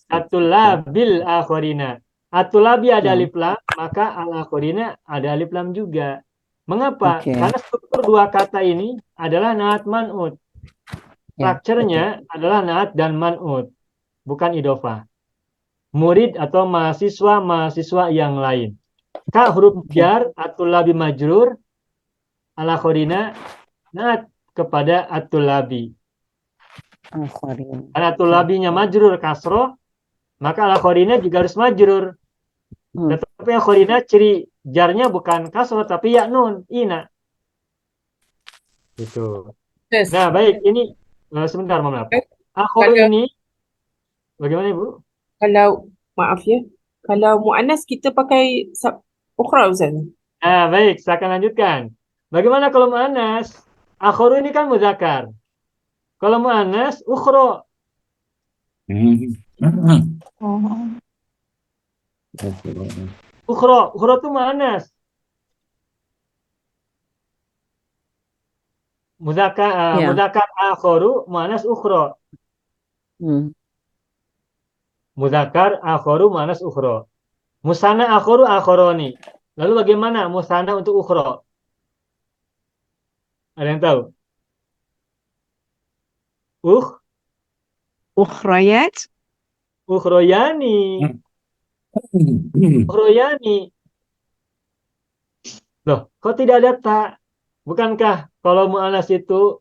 Atulabil akhorina. Atulabi ada Ya. alif lam, maka al-akhorina ada alif lam juga. Mengapa? Oke. Karena struktur 2 kata ini adalah naat man'ut. Ya, Strukturnya adalah naat dan man'ut, bukan idofah. Murid atau mahasiswa-mahasiswa yang lain. Ka huruf jar atulabi majrur, al-akhorina naat kepada atulabi. Akharina. Karena atulabinya majrur kasroh, maka al-akhorina juga harus majrur. Tetapi akhorina ciri jarnya bukan kasroh tapi ya nun, ina. Gitu. Yes. Nah, baik, ini sebentar, maaf. Akhor Kalau- ini bagaimana Ibu? Kalau maaf ya, kalau muannas kita pakai ukhra Ustaz. Nah, baik, saya akan lanjutkan. Bagaimana kalau muannas? Akhor ini kan muzakkar. Kalau muannas ukhra. Ukhra itu muannas. Ya. Muzakkar akhoru, muannas ukhra. Muzakkar akhoru, muannas ukhra. Musanna akhoru, akhoroni. Lalu bagaimana musanna untuk ukhra? Ada yang tahu? Ukhrayat. Ukhroyani. Ukhroyani. Loh, kok tidak ada tak? Bukankah kalau mu'anas itu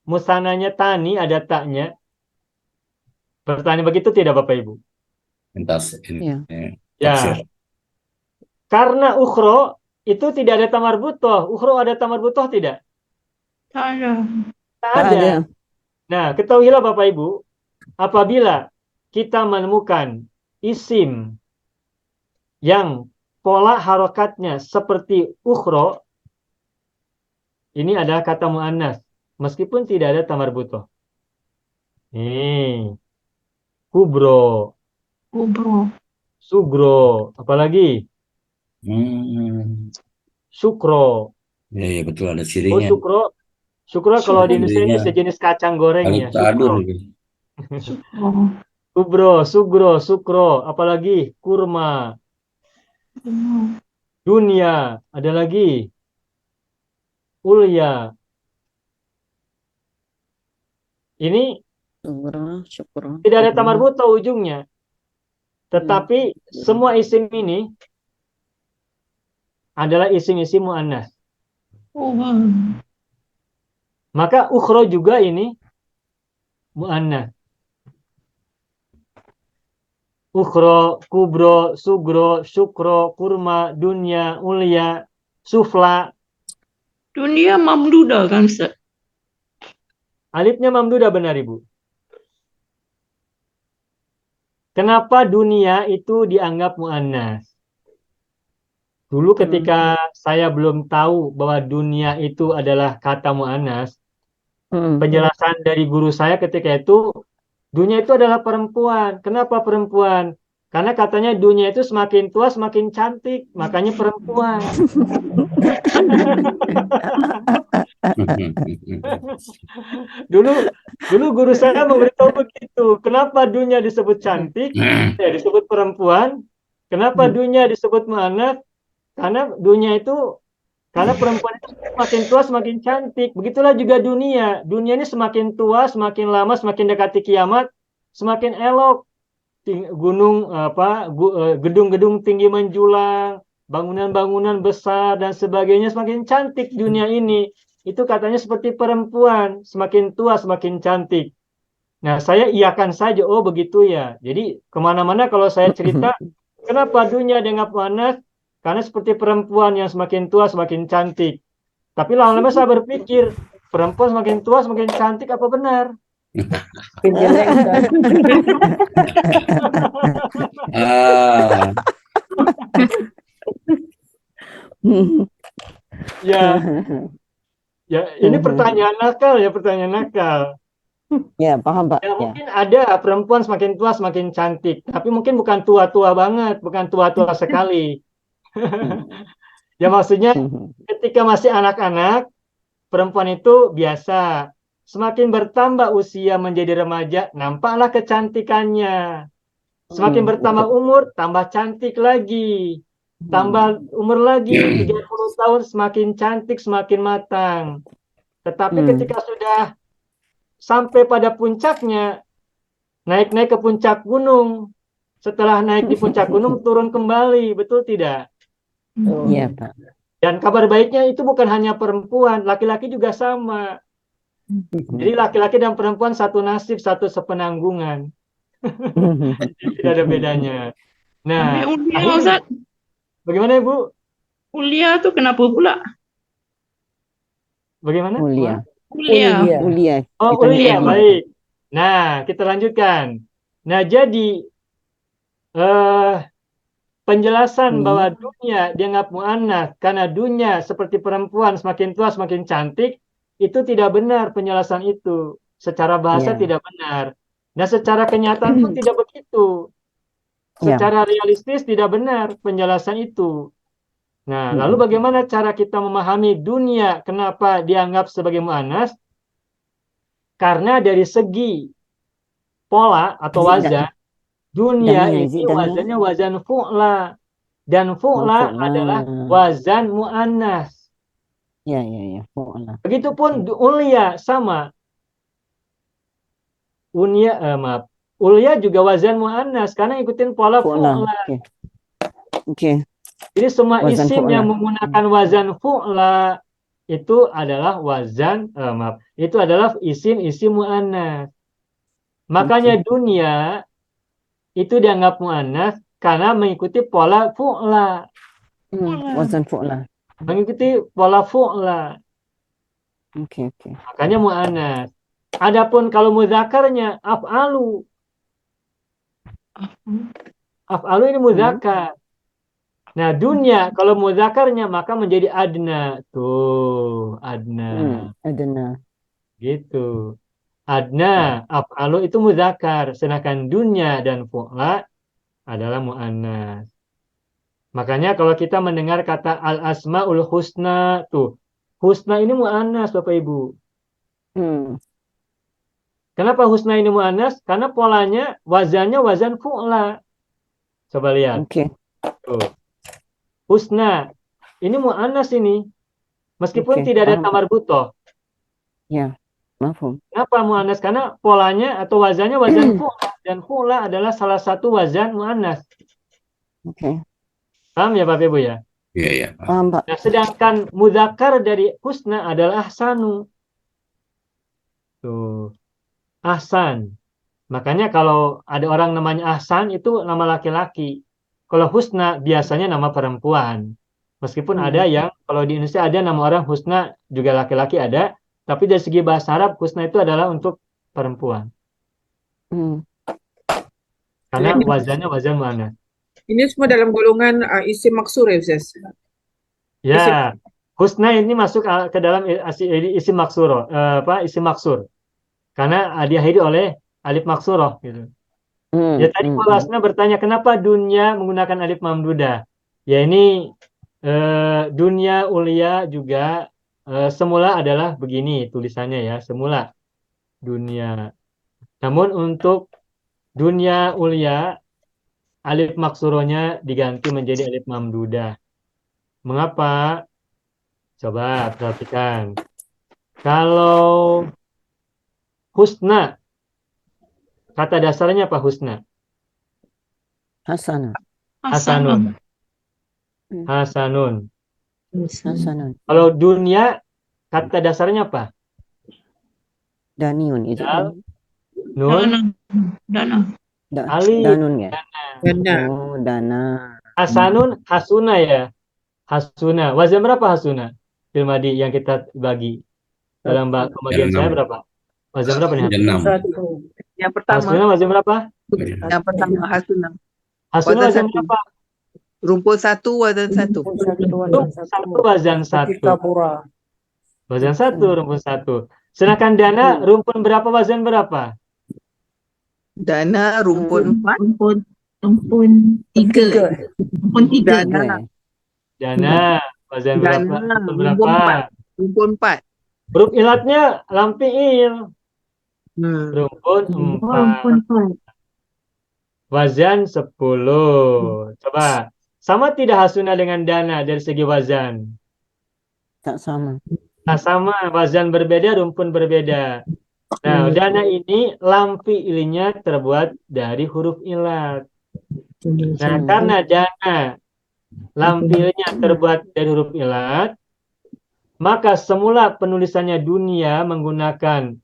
musananya tani ada taknya? Pertanyaan begitu tidak Bapak Ibu? Entas ini. Ya. Ya. Tafsir. Karena ukhro itu tidak ada tamar butoh. Ukhro ada tamar butoh tidak? Tak ada. Tak Tak ada. ada. Nah, ketahuilah Bapak Ibu, apabila kita menemukan isim yang pola harokatnya seperti ukhro, ini adalah kata mu'annas, meskipun tidak ada tamar butoh. Nih, kubro, Kubro. sugro, apalagi sukro. Ya, betul ada Oh, cirinya. sukro kalau di Indonesia ini Cirinya. sejenis kacang goreng ya. Alif ta'adur. Sukro. Kubro, sukro, apalagi kurma, dunia, ada lagi ulya. Ini Syukur. tidak ada tamar buta ujungnya. Tetapi semua isim ini adalah isim-isim muannas. Oh, wow. Maka ukhra juga ini muannas. Ukhra, kubro, sugro, syukro, kurma, dunya, ulya, sufla. Dunia mamduda kan Ustaz? Alifnya mamdudah, benar Ibu. Kenapa dunia itu dianggap muannas? Dulu ketika saya belum tahu bahwa dunia itu adalah kata muannas, penjelasan dari guru saya ketika itu, dunia itu adalah perempuan. Kenapa perempuan? Karena katanya dunia itu semakin tua semakin cantik, makanya perempuan. Dulu guru saya memberitahu begitu. Kenapa dunia disebut cantik? Ya, disebut perempuan. Kenapa dunia disebut muannas? Karena perempuan itu semakin tua semakin cantik. Begitulah juga dunia. Dunia ini semakin tua, semakin lama, semakin dekati kiamat, semakin elok. Gedung-gedung tinggi menjulang, bangunan-bangunan besar dan sebagainya, semakin cantik dunia ini. Itu katanya seperti perempuan, semakin tua semakin cantik. Nah, saya iakan saja, oh begitu ya. Jadi kemana-mana kalau saya cerita, kenapa dunia dianggap muannas? Karena seperti perempuan yang semakin tua semakin cantik. Tapi lama-lama saya berpikir, perempuan semakin tua semakin cantik apa benar? Ah, Ya, ya ini pertanyaan nakal ya, pertanyaan nakal. Ya, paham Pak. Ya, Ya. mungkin ada perempuan semakin tua semakin cantik, tapi mungkin bukan tua-tua banget, bukan tua-tua sekali. Ya maksudnya ketika masih anak-anak, perempuan itu biasa. Semakin bertambah usia menjadi remaja, nampaklah kecantikannya. Semakin bertambah umur, tambah cantik lagi. Tambah umur lagi, 30 tahun semakin cantik, semakin matang. Tetapi ketika sudah sampai pada puncaknya, naik-naik ke puncak gunung. Setelah naik di puncak gunung, turun kembali. Betul tidak? Iya, Pak. Dan kabar baiknya itu bukan hanya perempuan, laki-laki juga sama. Jadi laki-laki dan perempuan satu nasib, satu sepenanggungan. Tidak ada bedanya. Nah, Sampai ulia akhirnya, Ustaz. bagaimana Ibu? Ulia tuh kenapa pula? Bagaimana? Mulia. Ulia. Mulia. Oh, Ditanya ulia, Mulia. baik. Nah, kita lanjutkan. Nah, jadi penjelasan bahwa dunia dianggap muannas karena dunia seperti perempuan semakin tua semakin cantik, itu tidak benar penjelasan itu. Secara bahasa tidak benar. Nah, secara kenyataan pun tidak begitu. Secara realistis tidak benar penjelasan itu. Nah, lalu bagaimana cara kita memahami dunia kenapa dianggap sebagai muannas? Karena dari segi pola atau wazan, dunia ini wazannya wazan fu'la. Dan fu'la adalah wazan muannas. Ya. Fu'la. Begitupun ulya sama. Ulya juga wazan muannas karena ikutin pola fu'la. Oke. Jadi semua Wazan isim fu'la. yang menggunakan wazan fu'la itu adalah itu adalah isim-isim muannas. Makanya dunia itu dianggap muannas karena mengikuti pola fu'la. Wazan fu'la. Mengikuti pola fu'la. Oke. Makanya muannas. Adapun kalau mudzakarnya af'alu. Af'alu ini mudzakar. Nah, dunia kalau mudzakarnya maka menjadi adna. Tuh, adna. Adna. Gitu. Adna, af'alu itu mudzakar, sedangkan dunya dan fu'la adalah muannas. Makanya kalau kita mendengar kata al-asmaul husna, tuh, husna ini muannas Bapak Ibu. Kenapa husna ini muannas? Karena polanya, wazannya wazan fu'la. Coba lihat. Oke. Tuh. Husna. Ini muannas ini. Meskipun tidak ada tamar butoh. Ya, mafhum. Kenapa muannas? Karena polanya atau wazannya wazan fu'la. Dan fu'la adalah salah satu wazan muannas. Oke. Paham ya Bapak Ibu ya? Iya, iya. Paham, Pak? Nah, sedangkan mudzakkar dari husna adalah ahsanu. Tuh, ahsan. Makanya kalau ada orang namanya ahsan itu nama laki-laki. Kalau husna biasanya nama perempuan. Meskipun ada yang kalau di Indonesia ada nama orang husna juga laki-laki ada, tapi dari segi bahasa Arab husna itu adalah untuk perempuan. Hmm. Karena Jadi wazannya wazan muannas. ini semua dalam golongan isim maksur ya Ustaz? Isim Ya, husna ini masuk ke dalam isim maksuro, isim maksur. Karena diakhiri oleh alif maksuroh gitu. Ya tadi Walasna bertanya kenapa dunia menggunakan alif mamdudah. Ya ini dunia ulia juga semula adalah begini tulisannya ya, semula dunia. Namun untuk dunia ulia alif maksurohnya diganti menjadi alif mamdudah. Mengapa? Coba perhatikan. Kalau husna, kata dasarnya apa husna? Hasanah. Hasanun. Hasanun. Hasanah. Kalau dunia, kata dasarnya apa? Daniun, is it? Dal, nun, alif. Danun ya? Dana. Oh, dana. Hasanun, hasuna ya. Hasuna. Wazan berapa hasuna? Filmadi yang kita bagi. Dalam pembagian saya berapa? Wazan berapa nih? Jenam. Yang pertama, Hasuna wazan berapa? Hasuna. Hasuna Wazan wazan satu. berapa? Rumput 1, wazan 1. Satu wazan satu. Wazan satu, rumpun satu. Sedangkan dana, rumpun berapa, wazan berapa? Dana rumpun 4. Rumpun 3. Rumpun 3. Dana, wazan berapa? Dana Rumpun rumpun berapa? 4. Rumpun 4. Huruf ilatnya lam fiil. Rumpun 4. Wazan 10. Coba. Sama tidak hasuna dengan dana dari segi wazan? Tak sama. Nah, sama. Wazan berbeda, rumpun berbeda. Nah, dana ini lam fiilnya terbuat dari huruf ilat. Nah, karena dana lam fiilnya terbuat dari huruf ilat, maka semula penulisannya dunia menggunakan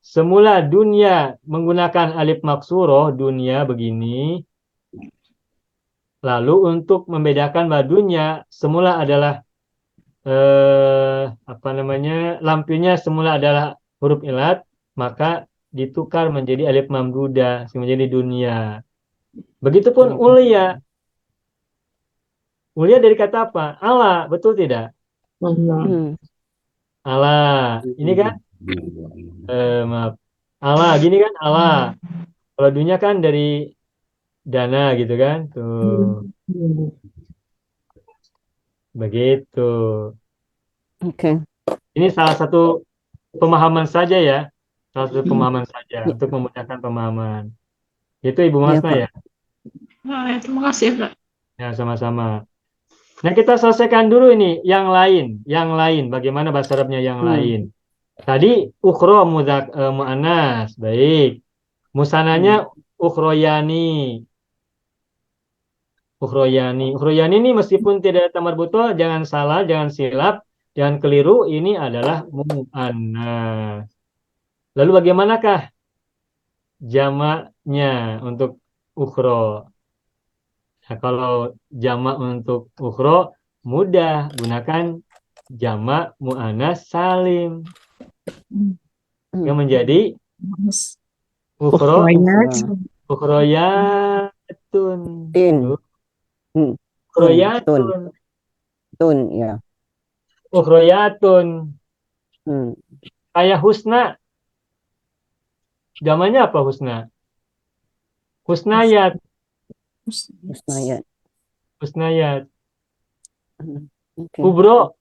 semula dunia menggunakan alif maksuroh, dunia begini. Lalu untuk membedakan bahwa dunia semula adalah lampinya semula adalah huruf ilat, maka ditukar menjadi alif mamdudah menjadi dunia. Begitupun ulia. Ulia dari kata apa? Allah, betul tidak? Allah. Ini kan maaf. Allah, gini kan Allah. Kalau dunia kan dari dana gitu kan. Tuh. Begitu. Oke. Ini salah satu pemahaman saja ya. Salah satu pemahaman saja untuk memudahkan pemahaman. Itu Ibu Masna ya? Terima kasih, Kak. Ya, sama-sama. Nah, kita selesaikan dulu ini yang lain. Yang lain, bagaimana bahasa Arabnya yang lain. Tadi ukhro mu'anas, baik. Musananya ukhroyani. Ukhroyani. Ukhroyani ini meskipun tidak ada tamar buto, jangan salah, jangan silap, jangan keliru, ini adalah mu'anas. Lalu bagaimanakah jamaknya untuk ukhro? Nah, kalau jamak untuk ukhro mudah, gunakan jamak mu'anas salim. Yang menjadi ukhroyatun. Ukhroyatun. Tun, ya. Ukhroyatun. Kayak husna. Jamaknya apa husna? Husnayat. Husnayat. Husnayat. Okay. Kubro.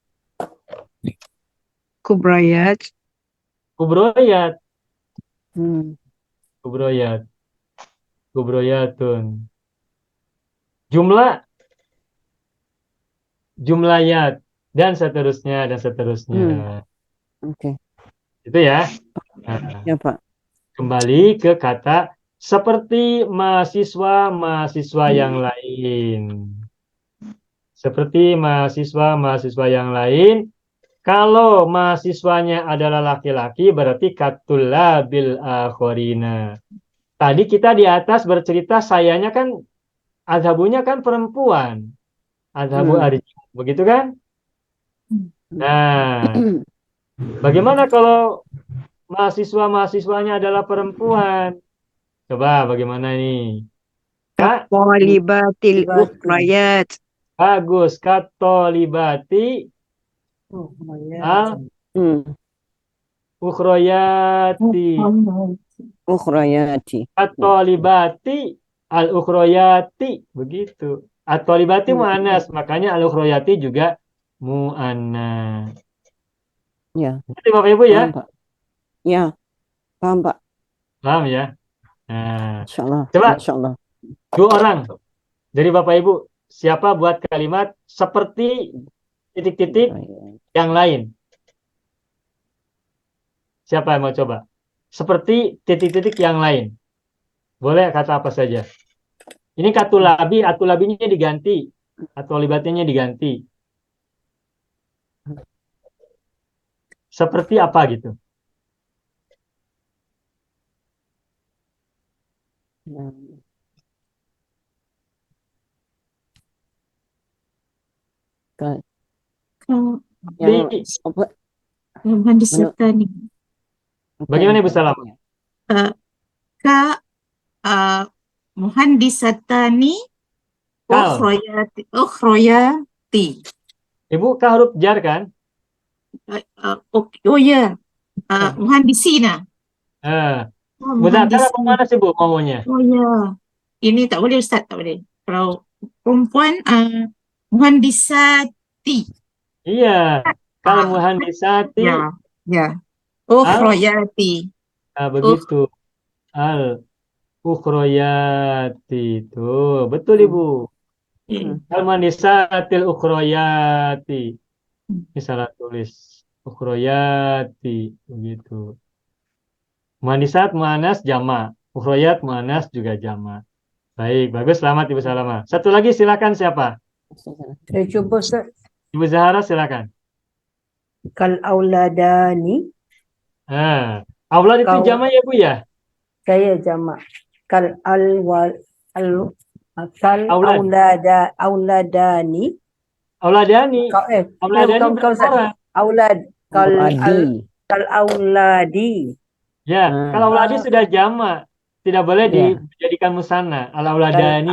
Kubrayat. Kubroyat. Kubroyat. Kubroyatun. Jumlah. Jumlayat. Dan seterusnya, dan seterusnya. Oke. Itu ya. Nah, Ya, Pak. kembali ke kata seperti mahasiswa-mahasiswa yang lain. Seperti mahasiswa-mahasiswa yang lain. Kalau mahasiswanya adalah laki-laki berarti katulabil akhorina. Tadi kita di atas bercerita sayanya kan azhabunya kan perempuan. Azhabu arji. Begitu kan? Nah, bagaimana kalau mahasiswa-mahasiswanya adalah perempuan? Coba bagaimana nih? Kak, Talibatil ukhrayat. bagus. Katolibati al ukhroyati. Ukhrayati. Atolibati al ukhroyati. Begitu. Atolibati mu'anas. Makanya al ukhroyati juga mu'anas. Ya, Jadi Bapak Ibu ya? paham Pak. Ya, paham Pak. Paham ya? Nah, Insyaallah. coba Insyaallah. 2 orang dari Bapak Ibu. Siapa buat kalimat seperti titik-titik yang lain? Siapa yang mau coba? Seperti titik-titik yang lain. Boleh kata apa saja. Ini katulabi, atulabinya diganti. Atolibatinya diganti. Seperti apa gitu? Ka- Kak, Yang Di, apa? Muhammad Satani. bagaimana Ibu Salam? Kak, Muhammad Satani Kal. Ukhroyati. Ibu kah huruf jar kan? Oh ya, Muhandisina. Mudzakkar apa mana sih Bu maunya? Oh ya, ini tak boleh Ustaz, tak boleh. Kalau perempuan, Muhandisati. Iya. Kal muhandisati. Ya, ya. Ukhroyati. Begitu. Al ukhroyati itu. Betul Ibu. Kal muhandisatil ukhroyati. Ini salah tulis. Ukhroyati. Begitu. Muhandisat muannas jama. Ukhroyat muannas juga jama. Baik, bagus. Selamat Ibu Salama. Satu lagi silakan siapa? Saya cuba Ustaz. Ibu Zahara silakan. Kal auladani. Aulad itu Kau- jama ya Bu ya? Saya jamak. Kal kal Aulad. auladani. Auladani. Auladani Kau berapa orang? Aulad. Adi. Kal auladi. Ya, kalau auladi sudah jama, tidak boleh Ya. dijadikan musanna. Al auladani.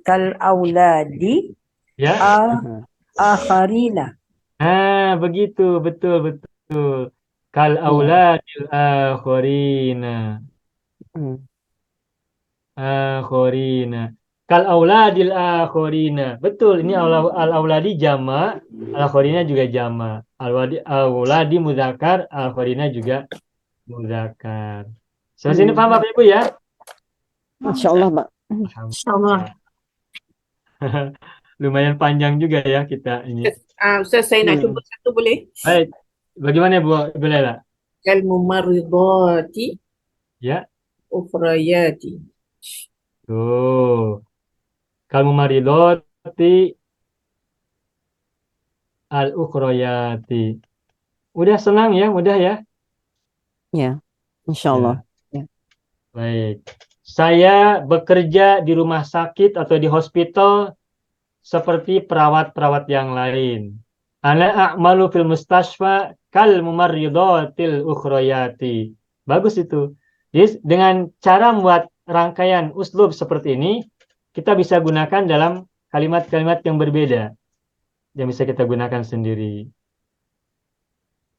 Kal auladi. Ya. Akharina. Begitu, betul. Kal auladil akhirina. Kal auladil akhirina. Betul, ini al auladi jama, al akhirina juga jama. Al auladi mudzakkar, al akhirina juga mudzakkar. Sampai sini paham Bapak Ibu ya? Insyaallah Pak. Insyaallah. Lumayan panjang juga ya kita ini. Ustaz, saya nak cuba satu boleh? Baik. Bagaimana Ibu Lela? Kal mumarridati Ya. ukhrayati. Tuh. Kal mumaridoti al ukhrayati. Udah senang ya, mudah ya? Ya. Insyaallah. Baik. Saya bekerja di rumah sakit atau di hospital seperti perawat-perawat yang lain. Ana a'malu fil mustashfa kal mumarridatil ukhrayati. Bagus itu. Jadi dengan cara membuat rangkaian uslub seperti ini, kita bisa gunakan dalam kalimat-kalimat yang berbeda. Yang bisa kita gunakan sendiri.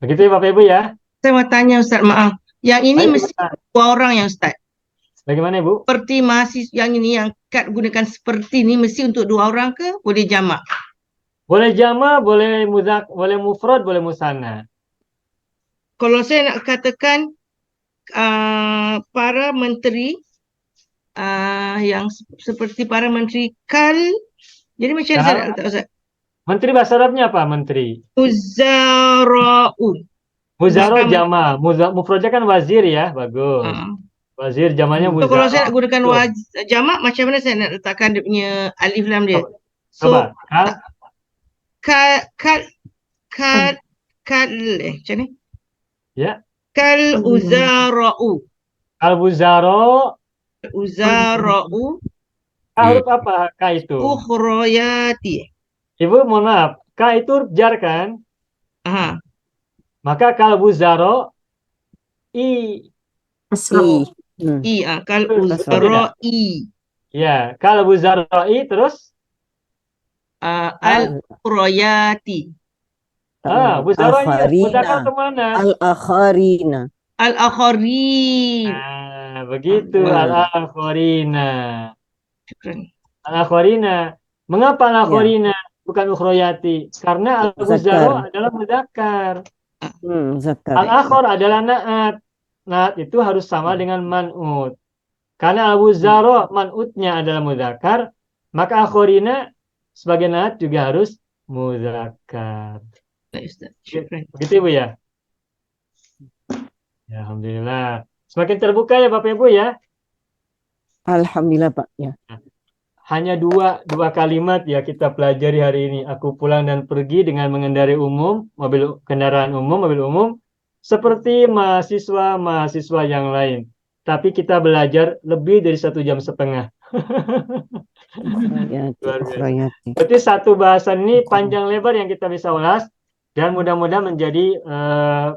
Begitu ya Bapak Ibu ya? Saya mau tanya Ustaz, maaf. Yang ini Baik, mesti Ustaz. 2 orang ya Ustaz. Bagaimana Ibu? Seperti mahasiswa yang ini yang Kak gunakan seperti ini mesti untuk 2 orang ke boleh jamak? Boleh jama, boleh boleh mufrad, boleh musanna. Kalau saya nak katakan para menteri yang seperti para menteri kal, jadi macam mana saya nak kata Ustaz? Menteri bahasa Arabnya apa? Menteri. Uzara'un. Muzaro Bahkan- jama. Mufradnya kan wazir ya. Bagus. Wazir jamaknya So kalau wuzara. saya nak gunakan Betul. jamak, macam mana saya nak letakkan dia punya alif lam dia? Coba. So Coba. Kal, kal kal kal macam ni? ya. Kal uzara'u. Kal wuzaro. Uzara'u Huruf apa? K itu. ukhrayati. Ibu, mohon maaf. K itu huruf jar kan? Aha. Maka kal wuzaro. I. Asra'u. Kal Betul, betul beda. uzara'i. Ya. Kal wuzaro I terus. Al ukhrayati. Wuzaronya. Mudzakkar Al-akharina. kemana? Al-akharina. Al akharin. Begitu. Al-akharina. Syukran. Al-akharina. Mengapa al-akharina bukan ukhroyati? Karena al-wuzaro Muzakkar. adalah mudzakkar. Muzakkar. Al-akhar adalah naat. Naat itu harus sama dengan man'ut. Karena al-wuzaro man'utnya adalah mudzakkar, maka akharina sebagai naat juga harus mudzakkar. Baik, Ustaz. Syukran. Begitu Ibu ya? Ya, alhamdulillah. Semakin terbuka ya Bapak Ibu ya. Alhamdulillah Pak. Ya. Hanya dua kalimat ya kita pelajari hari ini. Aku pulang dan pergi dengan mengendarai kendaraan umum, mobil umum, seperti mahasiswa yang lain. Tapi kita belajar lebih dari 1,5 jam. Luar biasa. Berarti satu bahasan ini panjang lebar yang kita bisa ulas dan mudah-mudahan menjadi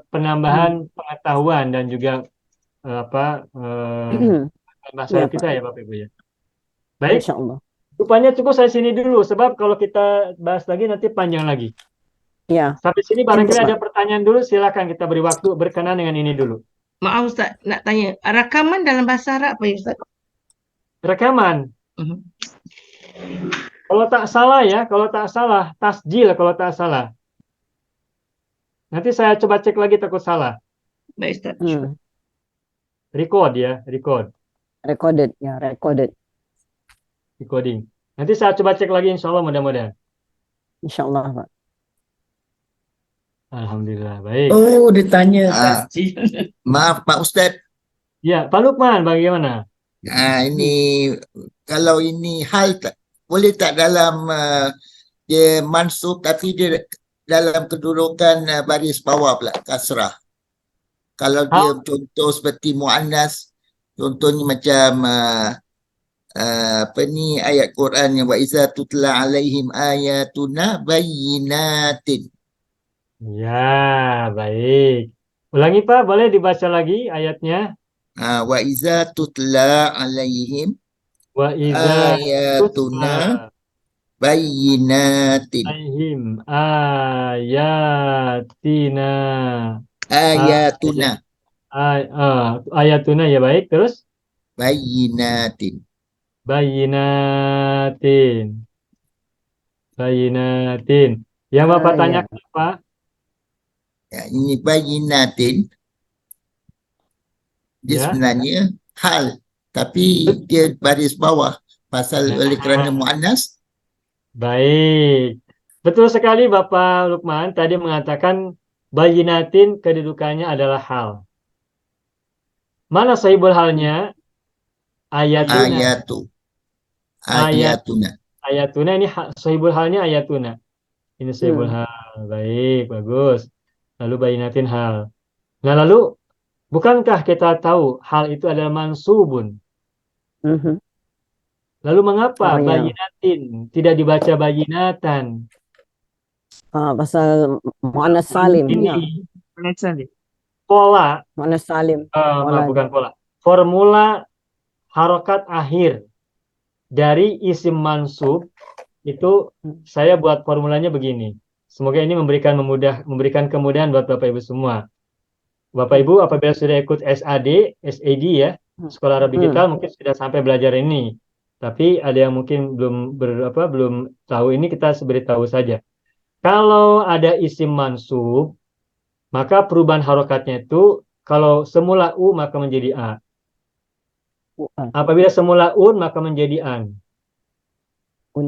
penambahan pengetahuan dan juga bahasa kita ya Bapak Ibu ya. Baik. Insyaallah. Rupanya cukup sampai sini dulu sebab kalau kita bahas lagi nanti panjang lagi. Ya. Sampai sini barangkali ada pertanyaan dulu, silakan kita beri waktu berkenan dengan ini dulu. Maaf Ustaz, nak tanya. Rakaman dalam bahasa Arab apa ya Ustaz? Rekaman. Kalau tak salah, tasjil kalau tak salah. Nanti saya coba cek lagi takut salah. Baik Ustaz. Record ya, record. Recorded ya, recorded. Recording. Nanti saya coba cek lagi insya Allah mudah-mudahan. Insyaallah Pak. Alhamdulillah, baik. Oh, ditanya. Maaf Pak Ustadz. Ya, Pak Lukman bagaimana? Ini kalau ini hal boleh tak dalam dia mansub tapi dia dalam kedudukan baris bawah pula kasrah. Kalau dia contoh seperti muannas, contohnya macam ayat Quran yang wa iza tutla alaihim ayatuna bayyinatin. Ya, baik. Ulangi Pak, boleh dibaca lagi ayatnya? Wa iza tutla alaihim Wa iza ayatuna bayyinatin. alaihim ayatina. Ayatuna. Ayatuna ya baik. Terus? Bayyinatin. Bayyinatin. Bayyinatin. Yang Bapak tanyakan apa? Ya, ini bayyinatin. Dia sebenarnya hal. Tapi dia baris bawah. Pasal oleh kerana muannas. Baik. Betul sekali Bapak Lukman. Tadi mengatakan bayyinatin kedudukannya adalah hal. Mana sahibul halnya? Ayatuna. Ayatuna. Ayatuna ini sahibul halnya ayatuna. Ini sahibul hal. Baik, bagus. Lalu bayyinatin hal. Nah lalu, bukankah kita tahu hal itu adalah mansubun? Lalu mengapa bayyinatin tidak dibaca bayyinatan? Pasal muannas salim. Ini pola. Muannas salim. Bukan pola. Formula harokat akhir dari isim mansub itu saya buat formulanya begini. Semoga ini memberikan kemudahan buat Bapak Ibu semua. Bapak Ibu apabila sudah ikut SAD ya, Sekolah Arab Digital mungkin sudah sampai belajar ini. Tapi ada yang mungkin belum tahu ini, kita beritahu saja. Kalau ada isim mansub, maka perubahan harokatnya itu kalau semula u maka menjadi a. Apabila semula un maka menjadi an.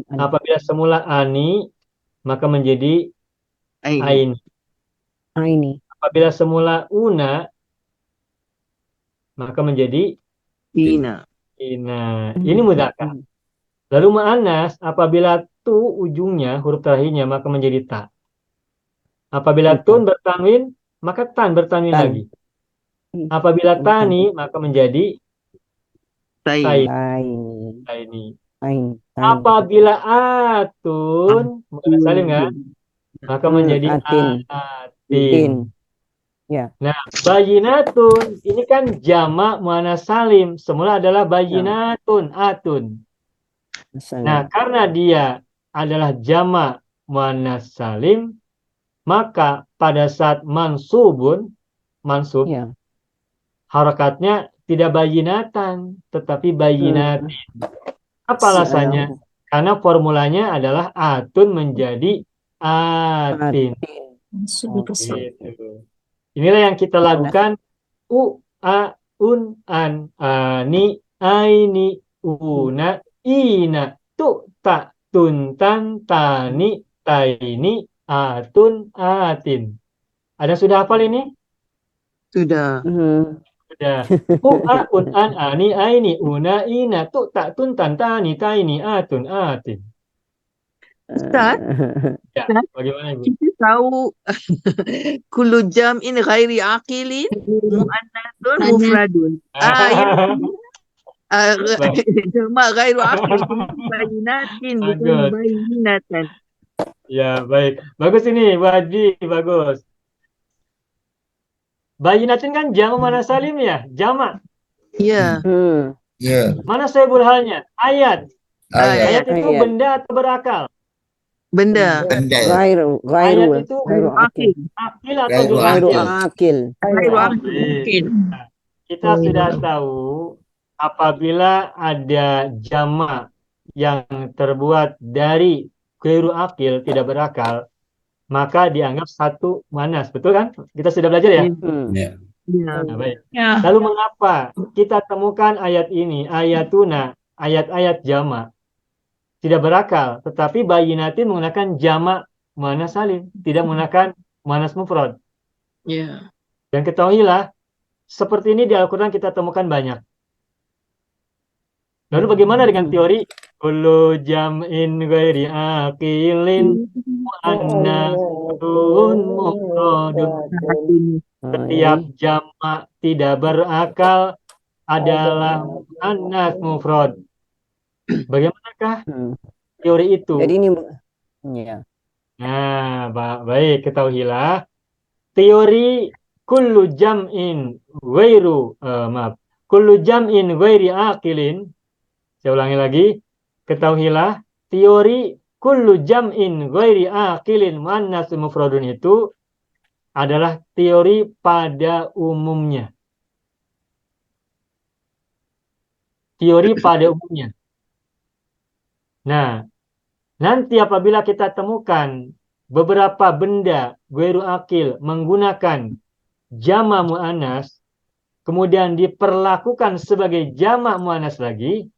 Apabila semula ani maka menjadi ain. Aini. Apabila semula una maka menjadi Ina. Ini mudzakkar. Lalu muannas apabila tu ujungnya huruf terakhirnya maka menjadi ta. Apabila tun bertanwin maka tan bertanwin Tan. lagi. Apabila tani maka menjadi Tain. taini. Ain. Apabila atun muannas salim kan maka menjadi Atin. atin. Ya. Nah, bayinatun ini kan jamak muannas salim. Semula adalah bayinatun atun. Nah, karena dia adalah jamak muannas salim, maka pada saat mansub, Ya. harakatnya tidak bayinatan, tetapi bayinatin. Apa alasannya? Karena formulanya adalah atun menjadi atin. Gitu. Inilah yang kita lakukan a, un, an, ani, aini, una, ina, tu, ta, tun, tan, tani, taini, atun, atin. Ada sudah hafal ini? Sudah. Sudah. A, un, an, ani, aini, una, ina, tu, ta, tun, tan, tani, taini, atun, atin. Ustaz, Ya, bagaimana Ibu? kita tahu kullu jam'in ghairi aqilin muannatsun mufradun. Jamak ghairu aqil bayinatin bukan Bagus. bayinatan. Ya, baik. Bagus ini, Bu Haji, bagus. Bayinatin kan jamak muannas salim ya? Jamak. Ya. Ya. Mana sahibul halnya? Ayat. Ayat itu Ayat. benda atau berakal? Benda. Benda. Gairu. Ayat itu Gairu akil. akil atau Gairu ghairu Gairu akil? akil. Ghairu Ah, aqil. baik. Kita sudah tahu apabila ada jamak yang terbuat dari ghairu akil, tidak berakal, maka dianggap satu muannas. Betul kan? Kita sudah belajar ya? Ya. Ya. Nah, baik. Ya. Lalu mengapa kita temukan ayat ini, ayatuna, ayat-ayat jamak tidak berakal, tetapi bayinatin menggunakan jamak muannas salim, tidak menggunakan muannas mufrad. Ya. Dan ketahuilah, seperti ini di Al-Quran kita temukan banyak. Lalu bagaimana dengan teori kullu jam'in ghairi aqilin muannatsun mufradun? Setiap jamak tidak berakal adalah muannas mufrad. Bagaimanakah teori itu? Jadi ini ya. Nah, baik, ketahuilah teori kullu jam'in kullu jam'in ghairi aqilin. Saya ulangi lagi, ketahuilah teori kullu jam'in ghairi aqilin muannas mufradun itu adalah teori pada umumnya. Teori pada umumnya. Nah, nanti apabila kita temukan beberapa benda ghairu akil menggunakan jamak muannas, kemudian diperlakukan sebagai jamak muannas lagi,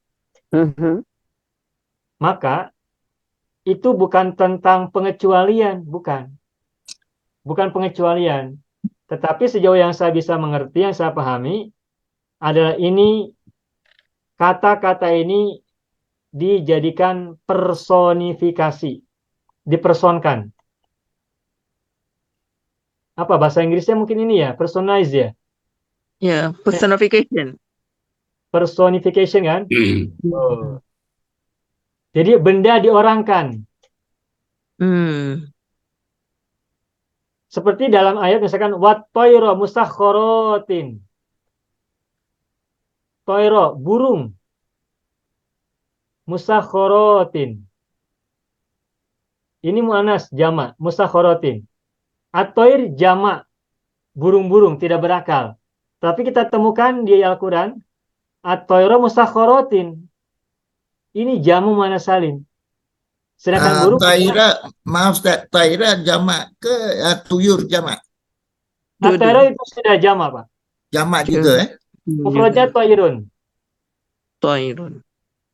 maka itu bukan tentang pengecualian, bukan. Bukan pengecualian. Tetapi sejauh yang saya bisa mengerti, yang saya pahami, adalah ini, kata-kata ini dijadikan personifikasi, dipersonkan. Apa bahasa Inggrisnya mungkin ini ya, personalize ya, Ya, personification. personification kan? Oh. Jadi benda diorangkan. Seperti dalam ayat misalkan wat toiro musakhorotin. Toiro, burung. Musakhorotin. Ini muannas jamak, musakhorotin. At-toir jamak, burung-burung tidak berakal. Tapi kita temukan di Al-Quran at-toiro musakhorotin. Ini jamu muannas salim. Sedangkan burung Taira, maaf Ustaz, Taira jamak ke tuyur jamak? at-toiro itu sudah jamak, Pak. Jamak juga Mufrajat toirun. Toirun.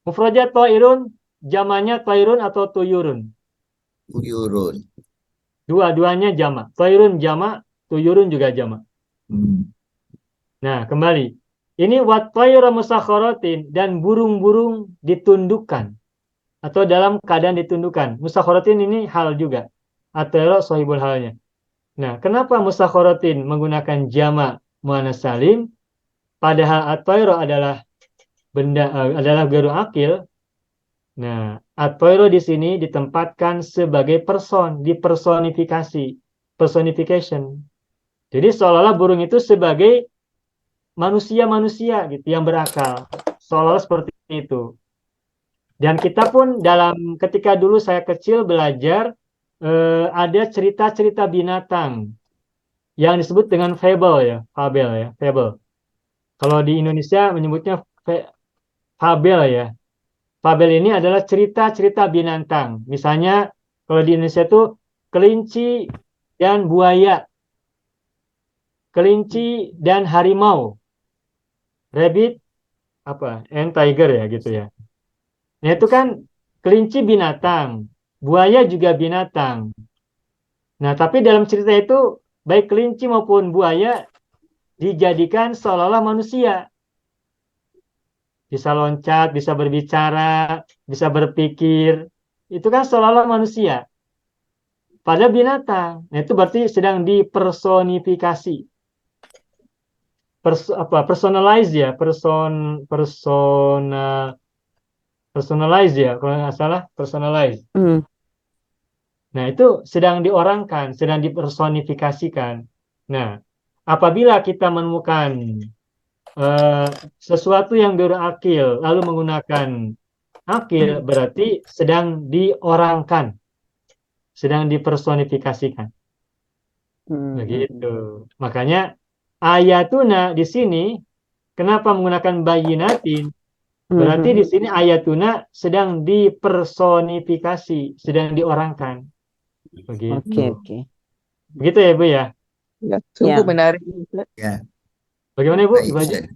Mufrajat toirun, jamannya toirun atau tuyurun. Tuyurun. Dua-duanya jamak. Toirun jamak, tuyurun juga jamak. Nah, kembali. Ini wat tayra musakharatin, dan burung-burung ditundukkan atau dalam keadaan ditundukkan. Musakharatin ini hal juga. At-tayra sahibul halnya. Nah, kenapa musakharatin menggunakan jamak muannas salim padahal at-tayra adalah benda adalah ghairu akil? Nah, at-tayra di sini ditempatkan sebagai person, dipersonifikasi, personification. Jadi seolah-olah burung itu sebagai manusia-manusia gitu yang berakal, seolah-olah seperti itu. Dan kita pun ketika dulu saya kecil belajar ada cerita-cerita binatang yang disebut dengan fable ya, fable. Kalau di Indonesia menyebutnya fabel ya. Fabel ini adalah cerita-cerita binatang. Misalnya kalau di Indonesia itu kelinci dan buaya, kelinci dan harimau, rabbit and tiger ya gitu ya. Nah itu kan kelinci binatang, buaya juga binatang. Nah tapi dalam cerita itu baik kelinci maupun buaya dijadikan seolah-olah manusia. Bisa loncat, bisa berbicara, bisa berpikir. Itu kan seolah-olah manusia. Pada binatang. Nah itu berarti sedang dipersonifikasi. Personalize ya, personalize ya, kalau nggak salah personalize. Nah itu sedang diorangkan, sedang dipersonifikasikan. Nah apabila kita menemukan sesuatu yang berakil lalu menggunakan akil, berarti sedang diorangkan, sedang dipersonifikasikan. Begitu. Makanya ayatuna di sini kenapa menggunakan bayinatin? Berarti di sini ayatuna sedang dipersonifikasi, sedang diorangkan. Begitu. Oke. Begitu ya, Bu ya? Ya, sungguh Ya. menarik. Ya. Bagaimana, Bu? Baik, Ibu Haji? Ustaz.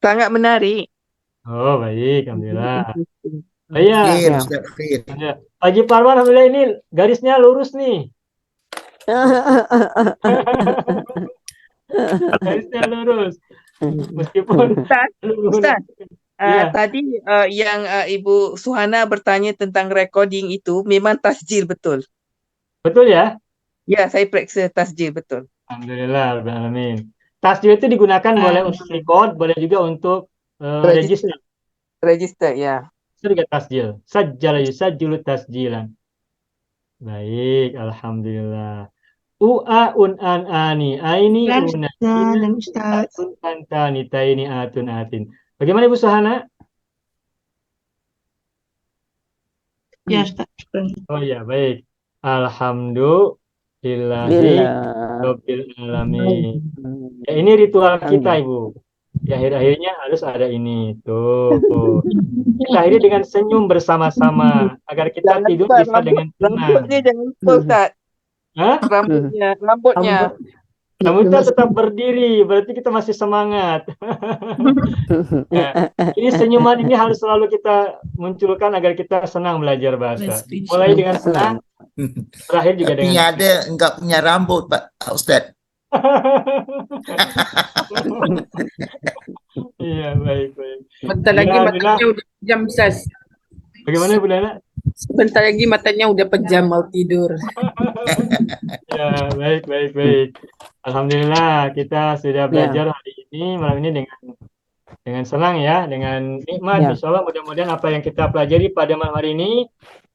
Sangat menarik. Oh, baik, alhamdulillah. Oh iya, Khair, Ya. Ustaz, khair. Haji Parwan, alhamdulillah ini garisnya lurus nih. Garisnya lurus. Meskipun Ustaz, Ya. tadi yang Ibu Suhana bertanya tentang recording itu memang tasjil betul. Betul ya? Ya, saya periksa tasjil betul. Alhamdulillah, Rabbil Alamin. Tasjil itu digunakan boleh untuk record, boleh juga untuk register. Register, ya. Itu juga tasjil. Sajjala yusajjilu tasjilan. Baik, alhamdulillah. U'a un an ani aini una Dan Ustaz. atun antani taini atun atin. Bagaimana Ibu Suhana? Ya Ustaz. Oh ya, baik. Alhamdulillahi Rabbil Alamin. Ya, ini ritual kita, Ibu. Di akhir-akhirnya harus ada ini. Tuh. Kita akhiri dengan senyum bersama-sama agar kita Jangan tidur lupa bisa dengan tenang. rambutnya jangan lupa Ustaz. Hah? Rambutnya. Rambutnya tetap berdiri, berarti kita masih semangat. Nah, ini senyuman ini harus selalu kita munculkan agar kita senang belajar bahasa. Mulai dengan senang, terakhir juga Tapi dengan ada enggak punya rambut, Pak Ustaz. Iya, baik. Sebentar lagi Ya, matanya udah pejam, Ustaz. Bagaimana Bu Nana? Sebentar lagi matanya udah pejam mau tidur. Ya, baik. Alhamdulillah kita sudah belajar hari ini malam ini dengan senang ya, dengan nikmat. Ya. Insya Allah mudah-mudahan apa yang kita pelajari pada malam hari ini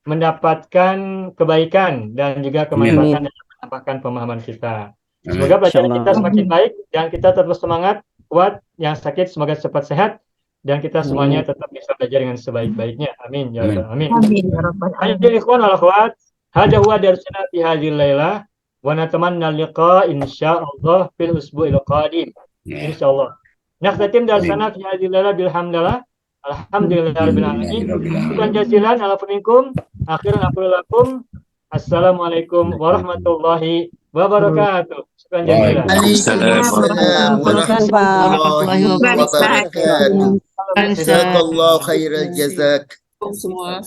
mendapatkan kebaikan dan juga kemanfaatan dalam menambahkan pemahaman kita. Semoga pelajaran kita semakin baik dan kita terus semangat, kuat, yang sakit semoga cepat sehat dan kita semuanya tetap bisa belajar dengan sebaik-baiknya. Amin ya rabbal alamin. Amin ya rabbal alamin. Ayo ikhwan wal akhwat, hada huwa darsuna fi hadhil lailah wa natamanna liqa insyaallah fil usbu'il qadim. Insyaallah. Nakhtatim darsana fi hadhil lailah bilhamdalillah. Alhamdulillahirabbil alamin. Syukran jazilan ala minkum. Akhiran aqulu lakum assalamualaikum warahmatullahi wabarakatuh. Syukran jazilan. Waalaikumsalam warahmatullahi wabarakatuh. Jazakallahu khairal jazak. Semua.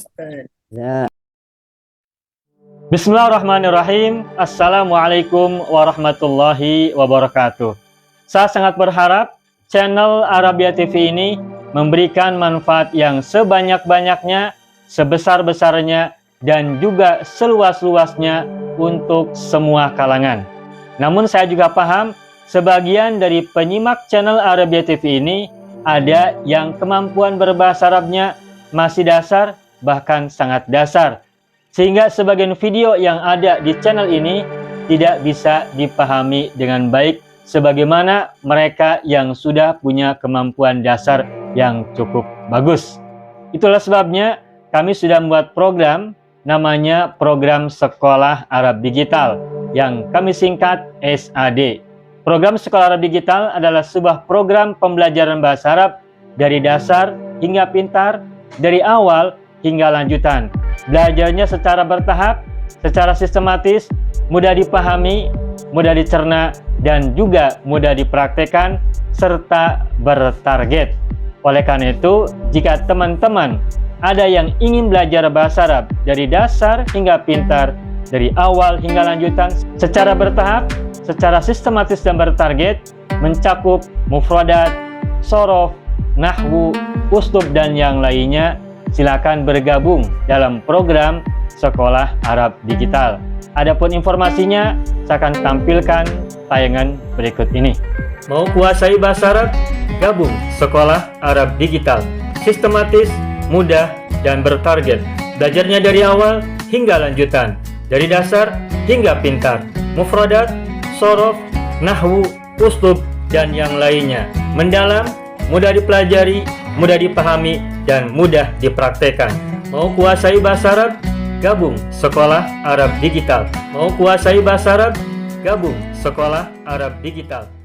Ya. Bismillahirrahmanirrahim. Assalamualaikum warahmatullahi wabarakatuh. Saya sangat berharap channel Arabia TV ini memberikan manfaat yang sebanyak-banyaknya, sebesar-besarnya, dan juga seluas-luasnya untuk semua kalangan. Namun saya juga paham, sebagian dari penyimak channel Arabia TV ini ada yang kemampuan berbahasa Arabnya masih dasar, bahkan sangat dasar. Sehingga sebagian video yang ada di channel ini tidak bisa dipahami dengan baik sebagaimana mereka yang sudah punya kemampuan dasar yang cukup bagus. Itulah sebabnya kami sudah membuat program namanya Program Sekolah Arab Digital yang kami singkat SAD. Program Sekolah Arab Digital adalah sebuah program pembelajaran bahasa Arab dari dasar hingga pintar, dari awal hingga lanjutan. Belajarnya secara bertahap, secara sistematis, mudah dipahami, mudah dicerna, dan juga mudah dipraktekkan, serta bertarget. Oleh karena itu, jika teman-teman ada yang ingin belajar bahasa Arab dari dasar hingga pintar, dari awal hingga lanjutan, secara bertahap, secara sistematis dan bertarget, mencakup mufradat, sorof, nahwu, uslub, dan yang lainnya, silakan bergabung dalam program Sekolah Arab Digital. Adapun informasinya, saya akan tampilkan tayangan berikut ini. Mau kuasai bahasa Arab? Gabung Sekolah Arab Digital. Sistematis, mudah, dan bertarget. Belajarnya dari awal hingga lanjutan, dari dasar hingga pintar, mufradat, sorof, nahwu, uslub, dan yang lainnya. Mendalam, mudah dipelajari, mudah dipahami, dan mudah dipraktekkan. Mau kuasai bahasa Arab? Gabung Sekolah Arab Digital. Mau kuasai bahasa Arab? Gabung Sekolah Arab Digital.